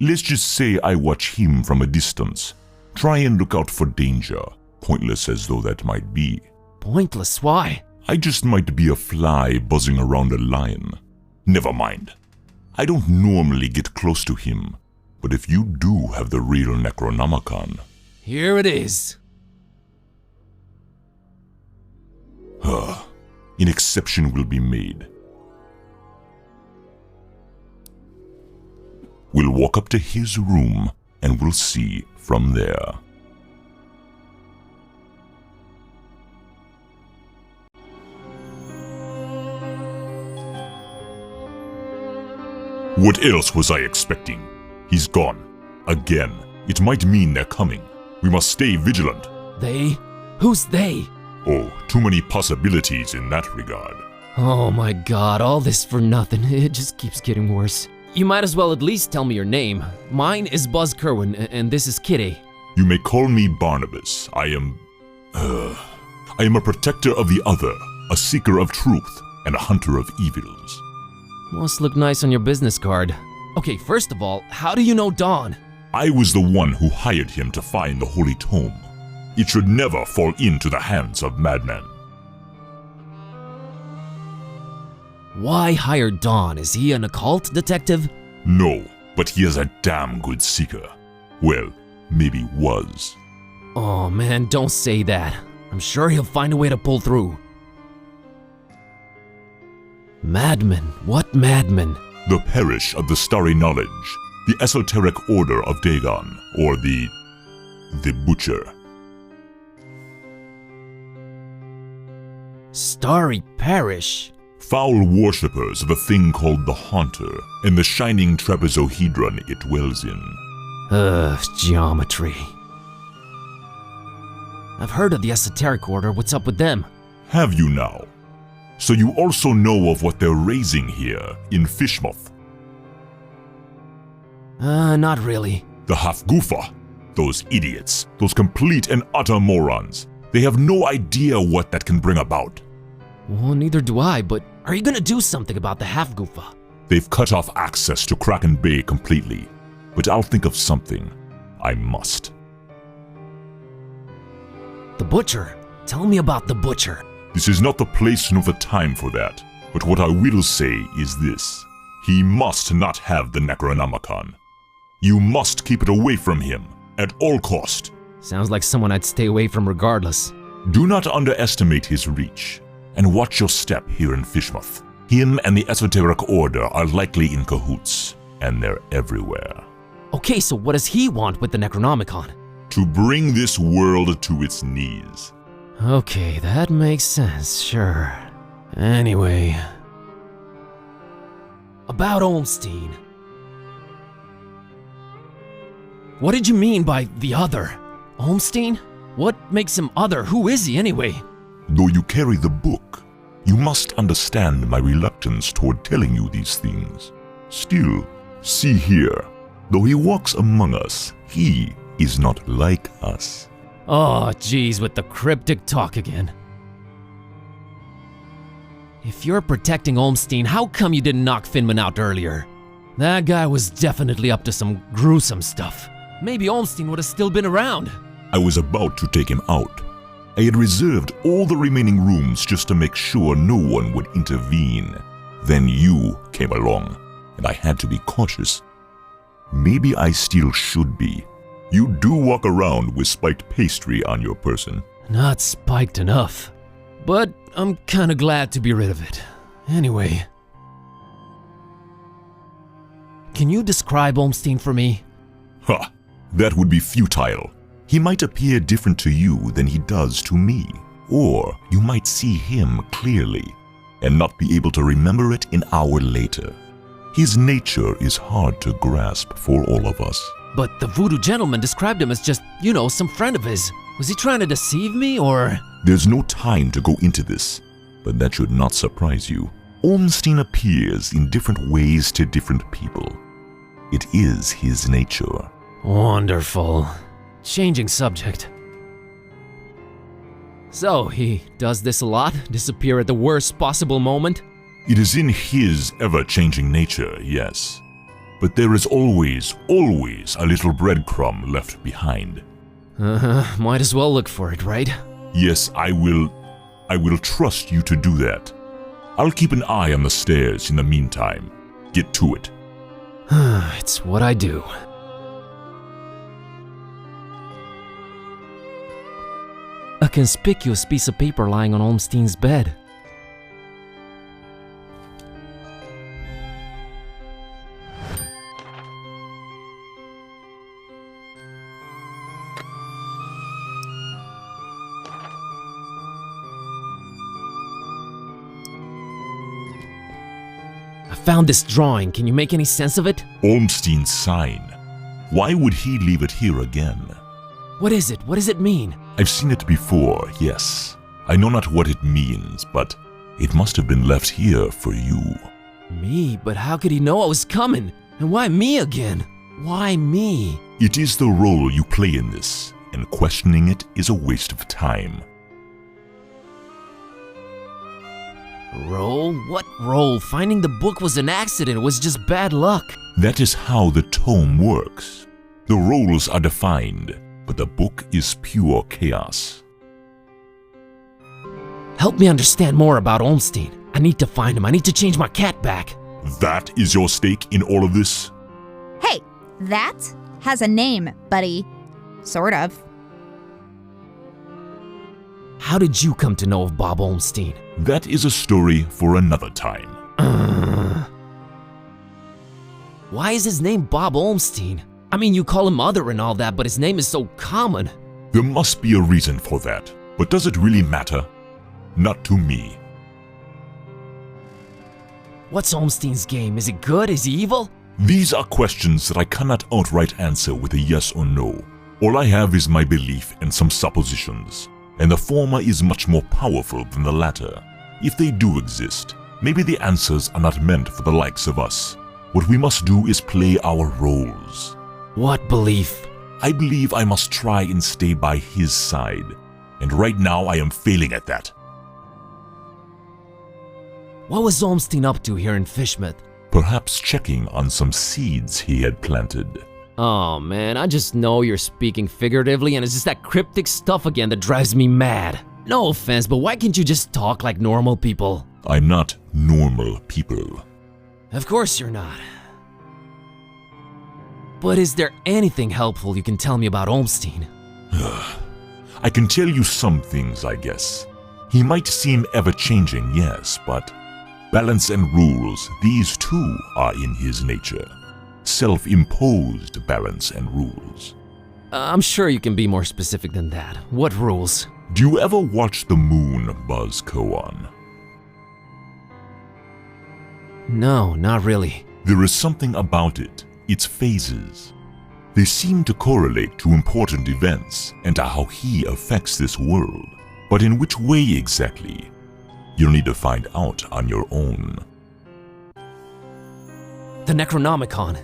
let's just say I watch him from a distance. Try and look out for danger, pointless as though that might be. Pointless? Why? I just might be a fly buzzing around a lion. Never mind. I don't normally get close to him, but if you do have the real Necronomicon... Here it is. An exception will be made. We'll walk up to his room and we'll see from there. What else was I expecting? He's gone. Again. It might mean they're coming. We must stay vigilant. They? Who's they? Oh, too many possibilities in that regard. Oh my god, all this for nothing. It just keeps getting worse. you might as well at least tell me your name. Mine is Buzz Kerwin, and this is Kitty. You may call me Barnabas. I am a protector of the other, a seeker of truth, and a hunter of evils. Must look nice on your business card. Okay, first of all, how do you know Dawn? I was the one who hired him to find the Holy Tome. It should never fall into the hands of madmen. Why hire Dawn? Is he an occult detective? No, but he is a damn good seeker. Well, maybe was. Oh man, don't say that. I'm sure he'll find a way to pull through. Madmen? What madmen? The Parish of the Starry Knowledge, the Esoteric Order of Dagon, or the Butcher. Starry Parish? Foul worshippers of a thing called the Haunter, and the shining trapezohedron it dwells in. Geometry. I've heard of the Esoteric Order. What's up with them? Have you now? So you also know of what they're raising here in Fishmouth? Not really. The Hafgufa. Those idiots. Those complete and utter morons. They have no idea what that can bring about. Well, neither do I, but are you gonna do something about the Hafgufa? They've cut off access to Kraken Bay completely. But I'll think of something. I must. The Butcher? Tell me about the Butcher. This is not the place nor the time for that. But what I will say is this. He must not have the Necronomicon. You must keep it away from him, at all cost. Sounds like someone I'd stay away from regardless. Do not underestimate his reach, and watch your step here in Fishmouth. Him and the Esoteric Order are likely in cahoots, and they're everywhere. Okay, so what does he want with the Necronomicon? To bring this world to its knees. Okay, that makes sense, sure. Anyway... About Olmstein. What did you mean by the other? Olmstein? What makes him other? Who is he anyway? Though you carry the book, you must understand my reluctance toward telling you these things. Still, see here, though he walks among us, he is not like us. Oh, geez, with the cryptic talk again. If you're protecting Olmstein, how come you didn't knock Finman out earlier? That guy was definitely up to some gruesome stuff. Maybe Olmstein would have still been around. I was about to take him out. I had reserved all the remaining rooms just to make sure no one would intervene. Then you came along, and I had to be cautious. Maybe I still should be. You do walk around with spiked pastry on your person. Not spiked enough. But I'm kinda glad to be rid of it. Anyway. Can you describe Olmstein for me? Ha! That would be futile. He might appear different to you than he does to me. Or you might see him clearly and not be able to remember it an hour later. His nature is hard to grasp for all of us. But the voodoo gentleman described him as just, some friend of his. Was he trying to deceive me, or...? There's no time to go into this, but that should not surprise you. Olmstein appears in different ways to different people. It is his nature. Wonderful. Changing subject. So, he does this a lot? Disappear at the worst possible moment? It is in his ever-changing nature, yes. But there is always a little breadcrumb left behind. Might as well look for it, right? Yes, I will trust you to do that. I'll keep an eye on the stairs in the meantime. Get to it. It's what I do. A conspicuous piece of paper lying on Olmstein's bed. I found this drawing. Can you make any sense of it? Olmstein's sign. Why would he leave it here again? What is it? What does it mean? I've seen it before, yes. I know not what it means, but it must have been left here for you. Me? But how could he know I was coming? And why me again? Why me? It is the role you play in this, and questioning it is a waste of time. Role? What role? Finding the book was an accident. It was just bad luck. That is how the tome works. The roles are defined, but the book is pure chaos. Help me understand more about Olmstein. I need to find him. I need to change my cat back. That is your stake in all of this? Hey, that has a name, buddy. Sort of. How did you come to know of Bob Olmstein? That is a story for another time. Why is his name Bob Olmstein? I mean, you call him Mother and all that, but his name is so common. There must be a reason for that, but does it really matter? Not to me. What's Olmstein's game? Is it good? Is he evil? These are questions that I cannot outright answer with a yes or no. All I have is my belief and some suppositions, and the former is much more powerful than the latter. If they do exist, maybe the answers are not meant for the likes of us. What we must do is play our roles. What belief? I believe I must try and stay by his side, and right now I am failing at that. What was Olmstein up to here in Fishmouth? Perhaps checking on some seeds he had planted. Oh man, I just know you're speaking figuratively and it's just that cryptic stuff again that drives me mad. No offense, but why can't you just talk like normal people? I'm not normal people. Of course you're not. But is there anything helpful you can tell me about Olmstein? I can tell you some things, I guess. He might seem ever-changing, yes, but balance and rules, these too are in his nature. Self-imposed balance and rules. I'm sure you can be more specific than that. What rules? Do you ever watch the moon buzz koan? No, not really. There is something about it, its phases. They seem to correlate to important events and to how he affects this world. But in which way exactly? You'll need to find out on your own. The Necronomicon.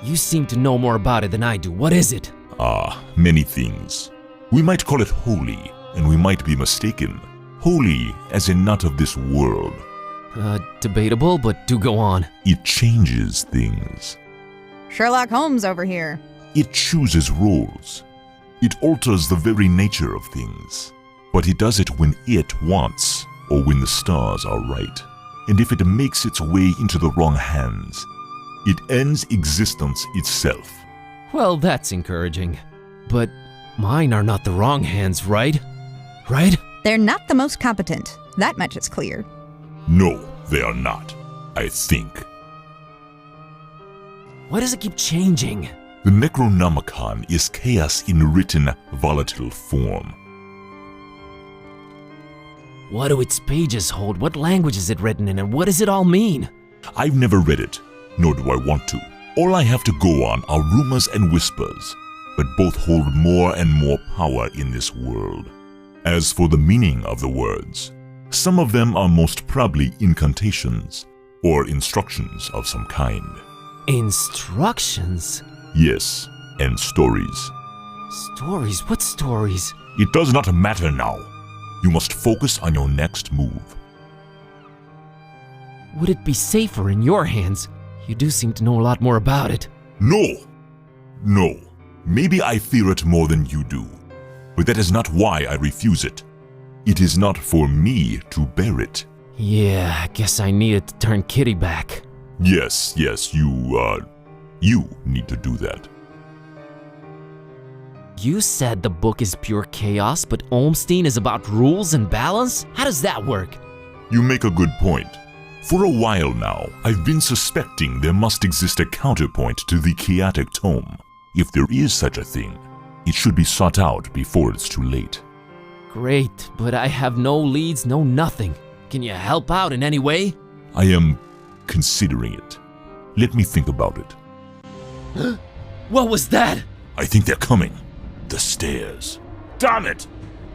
You seem to know more about it than I do. What is it? Many things. We might call it holy, and we might be mistaken. Holy as in not of this world. Debatable, but do go on. It changes things. Sherlock Holmes over here. It chooses roles. It alters the very nature of things. But it does it when it wants, or when the stars are right. And if it makes its way into the wrong hands, it ends existence itself. Well, that's encouraging. But mine are not the wrong hands, right? Right? They're not the most competent. That much is clear. No, they are not, I think. Why does it keep changing? The Necronomicon is chaos in written, volatile form. What do its pages hold? What language is it written in, and what does it all mean? I've never read it, nor do I want to. All I have to go on are rumors and whispers, but both hold more and more power in this world. As for the meaning of the words, some of them are most probably incantations or instructions of some kind. Instructions? Yes, and stories. Stories? What stories? It does not matter now. You must focus on your next move. Would it be safer in your hands? You do seem to know a lot more about it. No! No. Maybe I fear it more than you do. But that is not why I refuse it. It is not for me to bear it. Yeah, I guess I needed to turn Kitty back. Yes, you need to do that. You said the book is pure chaos, but Olmstein is about rules and balance? How does that work? You make a good point. For a while now, I've been suspecting there must exist a counterpoint to the chaotic tome. If there is such a thing, it should be sought out before it's too late. Great, but I have no leads, no nothing. Can you help out in any way? I am considering it. Let me think about it. What was that? I think they're coming. The stairs. Damn it!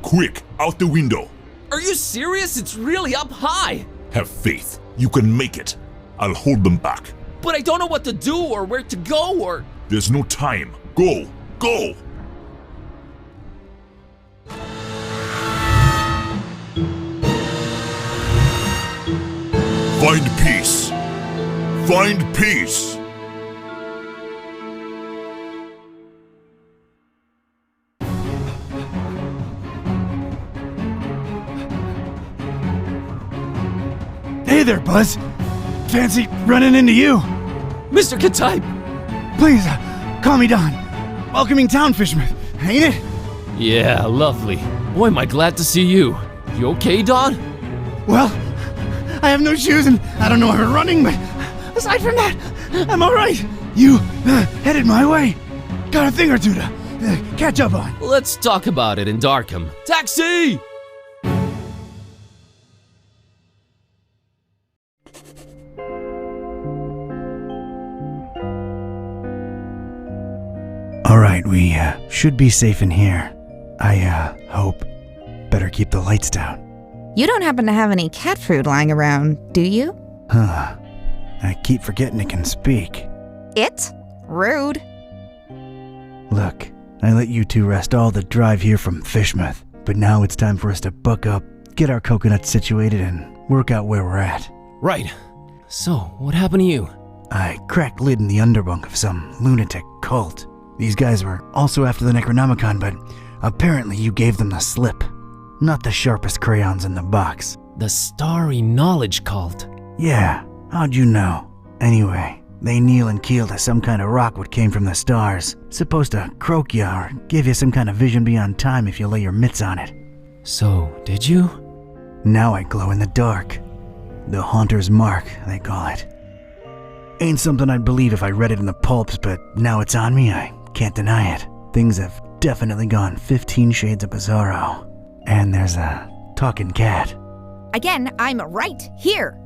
Quick, out the window. Are you serious? It's really up high. Have faith. You can make it. I'll hold them back. But I don't know what to do or where to go or... There's no time. Go! Go! Find peace! Find peace! Hey there, Buzz. Fancy running into you. Mr. Katai! Please, call me Don. Welcoming town, Fishmouth, ain't it? Yeah, lovely. Boy, am I glad to see you. You okay, Don? Well, I have no shoes and I don't know where we're running, but aside from that, I'm alright. You headed my way. Got a thing or two to catch up on. Let's talk about it in Darkham. Taxi! Alright, we should be safe in here. I hope. Better keep the lights down. You don't happen to have any cat food lying around, do you? Huh. I keep forgetting it can speak. It? Rude. Look, I let you two rest all the drive here from Fishmouth, but now it's time for us to buck up, get our coconuts situated, and work out where we're at. Right. So, what happened to you? I cracked lid in the underbunk of some lunatic cult. These guys were also after the Necronomicon, but apparently you gave them the slip. Not the sharpest crayons in the box. The Starry Knowledge Cult. Yeah, how'd you know? Anyway, they kneel and keel to some kind of rock what came from the stars. Supposed to croak ya or give you some kind of vision beyond time if you lay your mitts on it. So, did you? Now I glow in the dark. The Haunter's Mark, they call it. Ain't something I'd believe if I read it in the pulps, but now it's on me, I can't deny it. Things have definitely gone 15 shades of bizarro. And there's a talking cat. Again, I'm right here.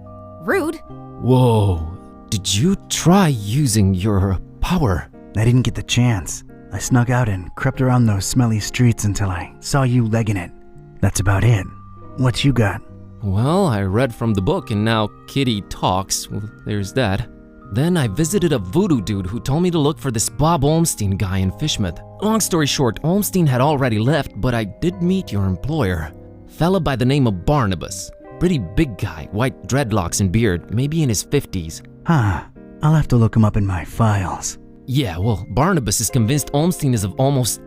Rude. Whoa. Did you try using your power? I didn't get the chance. I snuck out and crept around those smelly streets until I saw you legging it. That's about it. What you got? Well, I read from the book and now Kitty talks. Well, there's that. Then I visited a voodoo dude who told me to look for this Bob Olmstein guy in Fishmouth. Long story short, Olmstein had already left, but I did meet your employer. Fella by the name of Barnabas. Pretty big guy, white dreadlocks and beard, maybe in his 50s. Huh. I'll have to look him up in my files. Yeah, well, Barnabas is convinced Olmstein is of almost,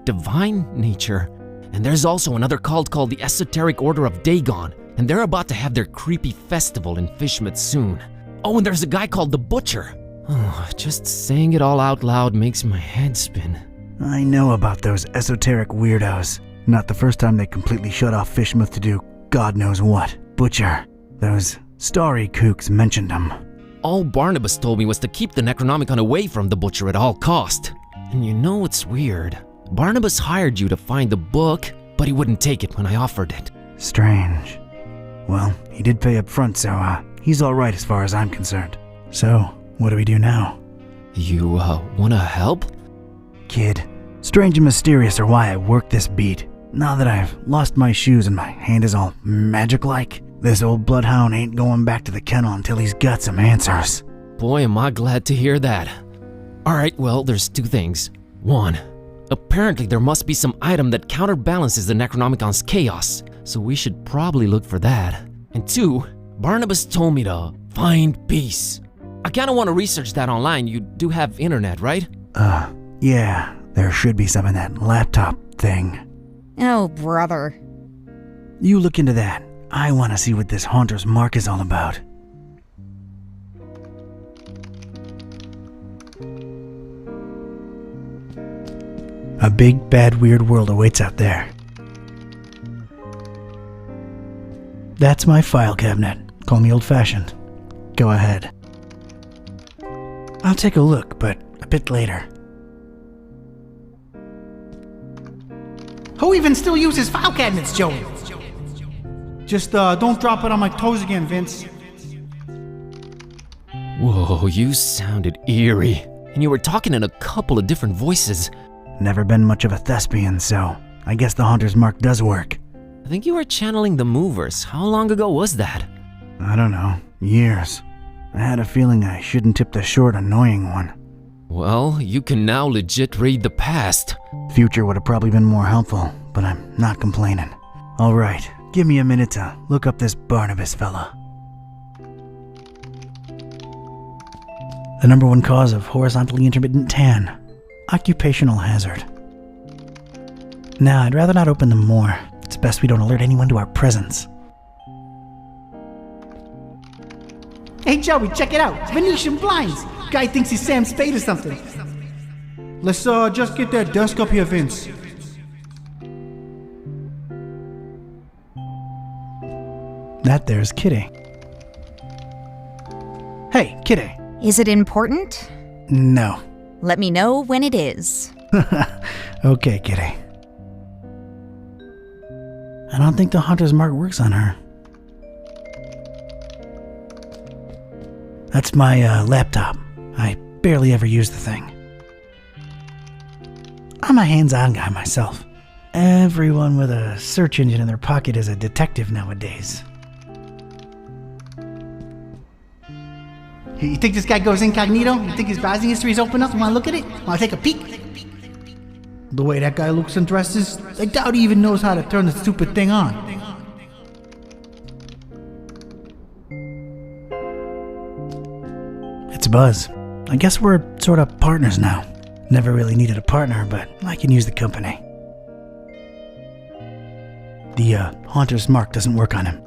divine nature. And there's also another cult called the Esoteric Order of Dagon, and they're about to have their creepy festival in Fishmouth soon. Oh, and there's a guy called the Butcher. Oh, just saying it all out loud makes my head spin. I know about those esoteric weirdos. Not the first time they completely shut off Fishmouth to do God knows what. Butcher. Those starry kooks mentioned him. All Barnabas told me was to keep the Necronomicon away from the Butcher at all cost. And you know what's weird? Barnabas hired you to find the book, but he wouldn't take it when I offered it. Strange. Well, he did pay up front, so he's alright as far as I'm concerned. So, what do we do now? You, wanna help? Kid, strange and mysterious are why I work this beat. Now that I've lost my shoes and my hand is all magic-like, this old bloodhound ain't going back to the kennel until he's got some answers. Boy, am I glad to hear that. Alright, well, there's two things. One, apparently there must be some item that counterbalances the Necronomicon's chaos, so we should probably look for that. And two, Barnabas told me to find peace. I kinda wanna research that online. You do have internet, right? Yeah, there should be some in that laptop thing. Oh, brother. You look into that. I wanna see what this Haunter's Mark is all about. A big, bad, weird world awaits out there. That's my file cabinet. Call me old-fashioned. Go ahead. I'll take a look, but a bit later. Who even still uses file cabinets, Joey? Just don't drop it on my toes again, Vince. Whoa, you sounded eerie. And you were talking in a couple of different voices. Never been much of a thespian, so I guess the Haunter's Mark does work. I think you were channeling the movers. How long ago was that? I don't know. Years. I had a feeling I shouldn't tip the short, annoying one. Well, you can now legit read the past. Future would have probably been more helpful, but I'm not complaining. All right, give me a minute to look up this Barnabas fella. The #1 cause of horizontally intermittent tan. Occupational hazard. Nah, I'd rather not open them more. It's best we don't alert anyone to our presence. Hey, Joey, check it out. Venetian blinds. Guy thinks he's Sam Spade or something. Let's just get that desk up here, Vince. That there's Kitty. Hey, Kitty. Is it important? No. Let me know when it is. Okay, Kitty. I don't think the Hunter's Mark works on her. That's my laptop. I barely ever use the thing. I'm a hands-on guy myself. Everyone with a search engine in their pocket is a detective nowadays. You think this guy goes incognito? You think his browsing history is open enough? You want to look at it? Want to take a peek? The way that guy looks and dresses, I doubt he even knows how to turn the stupid thing on. It's Buzz. I guess we're sort of partners now. Never really needed a partner, but I can use the company. The Haunter's Mark doesn't work on him.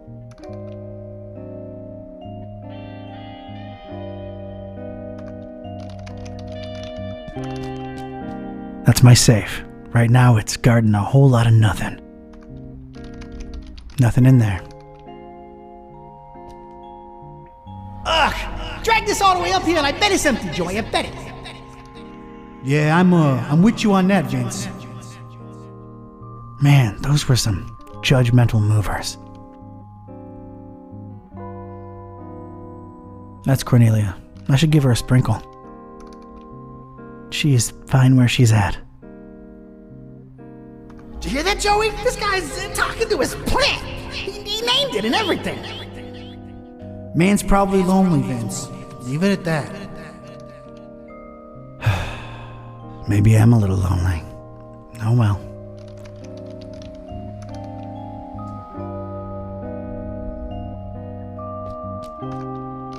That's my safe. Right now it's guarding a whole lot of nothing. Nothing in there. Ugh! Drag this all the way up here and I bet it's empty, Joey. I bet it. Yeah, I'm with you on that, Vince. Man, those were some judgmental movers. That's Cornelia. I should give her a sprinkle. She's fine where she's at. Did you hear that, Joey? This guy's talking to his plant. He named it and everything. Man's probably lonely, Vince. Leave it at that. Maybe I'm a little lonely. Oh well.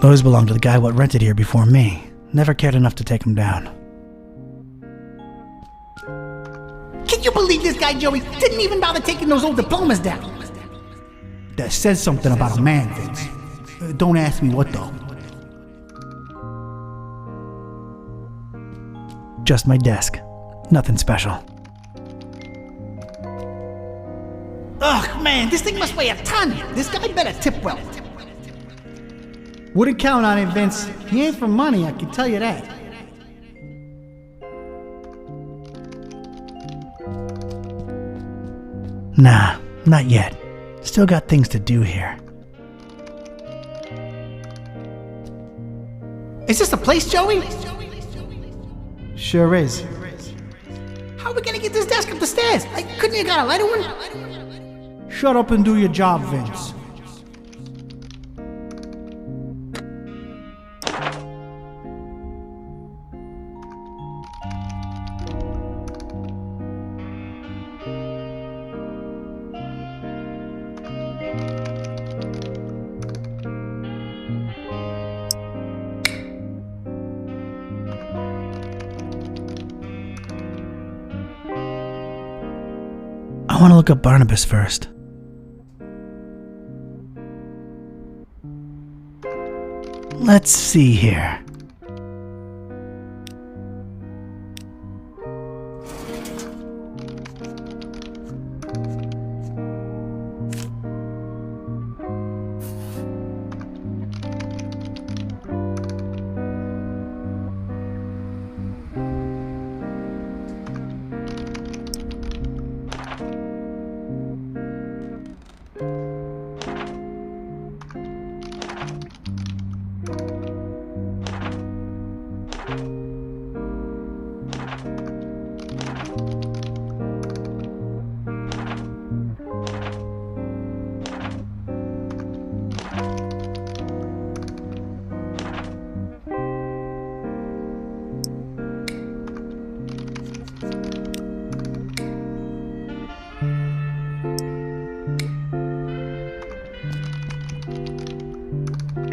Those belong to the guy what rented here before me. Never cared enough to take him down. Can you believe this guy, Joey, didn't even bother taking those old diplomas down? That says something about a man, Vince. Don't ask me what, though. Just my desk. Nothing special. Ugh, man, this thing must weigh a ton. This guy better tip well. Wouldn't count on it, Vince. He ain't for money, I can tell you that. Nah, not yet. Still got things to do here. Is this the place, Joey? Sure is. How are we gonna get this desk up the stairs? Couldn't you got a lighter one? Shut up and do your job, Vince. I want to look up Barnabas first. Let's see here.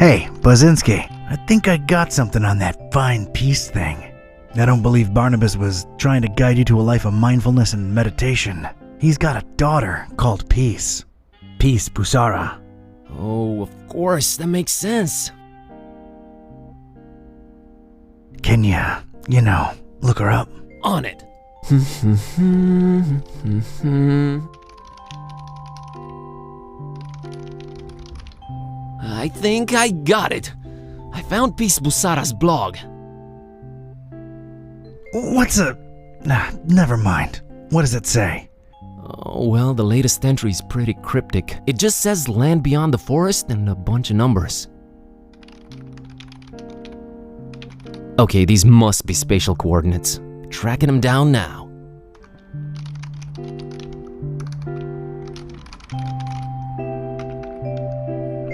Hey, Bazinski, I think I got something on that fine peace thing. I don't believe Barnabas was trying to guide you to a life of mindfulness and meditation. He's got a daughter called Peace. Peace Busara. Oh, of course, that makes sense. Can you know, look her up? On it. I think I got it. I found Peace Busara's blog. What's a... never mind. What does it say? Oh, well, the latest entry's pretty cryptic. It just says land beyond the forest and a bunch of numbers. Okay, these must be spatial coordinates. Tracking them down now.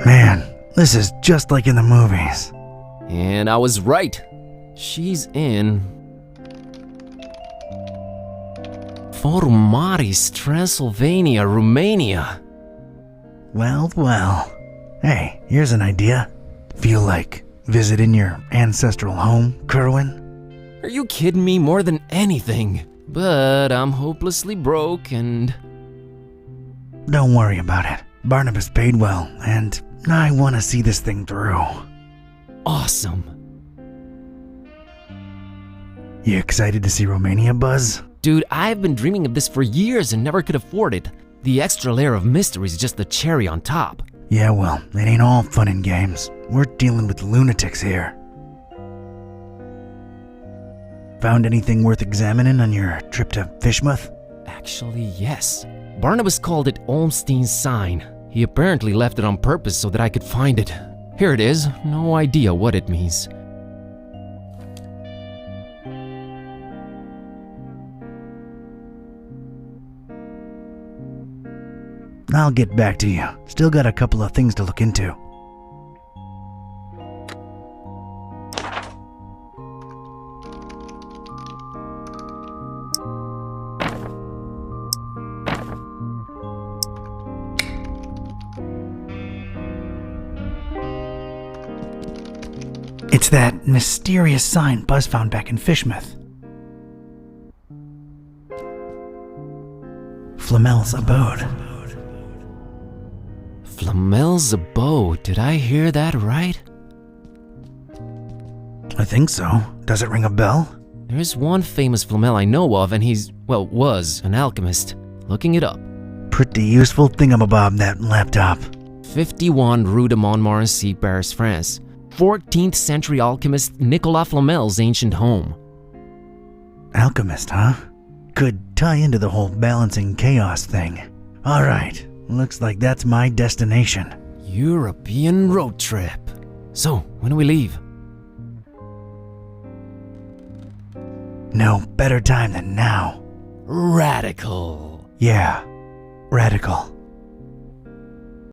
Man, this is just like in the movies. And I was right. She's in Forumaris, Transilvania, Romania. Well, well. Hey, here's an idea. Feel like visiting your ancestral home, Kerwin? Are you kidding me? More than anything. But I'm hopelessly broke and... Don't worry about it. Barnabas paid well, and I want to see this thing through. Awesome. You excited to see Romania, Buzz? Dude, I've been dreaming of this for years and never could afford it. The extra layer of mystery is just the cherry on top. Yeah, well, it ain't all fun and games. We're dealing with lunatics here. Found anything worth examining on your trip to Fishmouth? Actually, yes. Barnabas called it Olmstein's sign. He apparently left it on purpose so that I could find it. Here it is. No idea what it means. I'll get back to you. Still got a couple of things to look into. It's that mysterious sign Buzz found back in Fishmouth. Flamel's abode. Flamel's abode. Did I hear that right? I think so. Does it ring a bell? There's one famous Flamel I know of, and he's, well, was an alchemist. Looking it up. Pretty useful thingamabob, that laptop. 51 Rue de Montmorency, Paris, France. 14th century alchemist Nicolas Flamel's ancient home. Alchemist, huh? Could tie into the whole balancing chaos thing. Alright, looks like that's my destination. European road trip. So, when do we leave? No better time than now. Radical. Yeah, radical.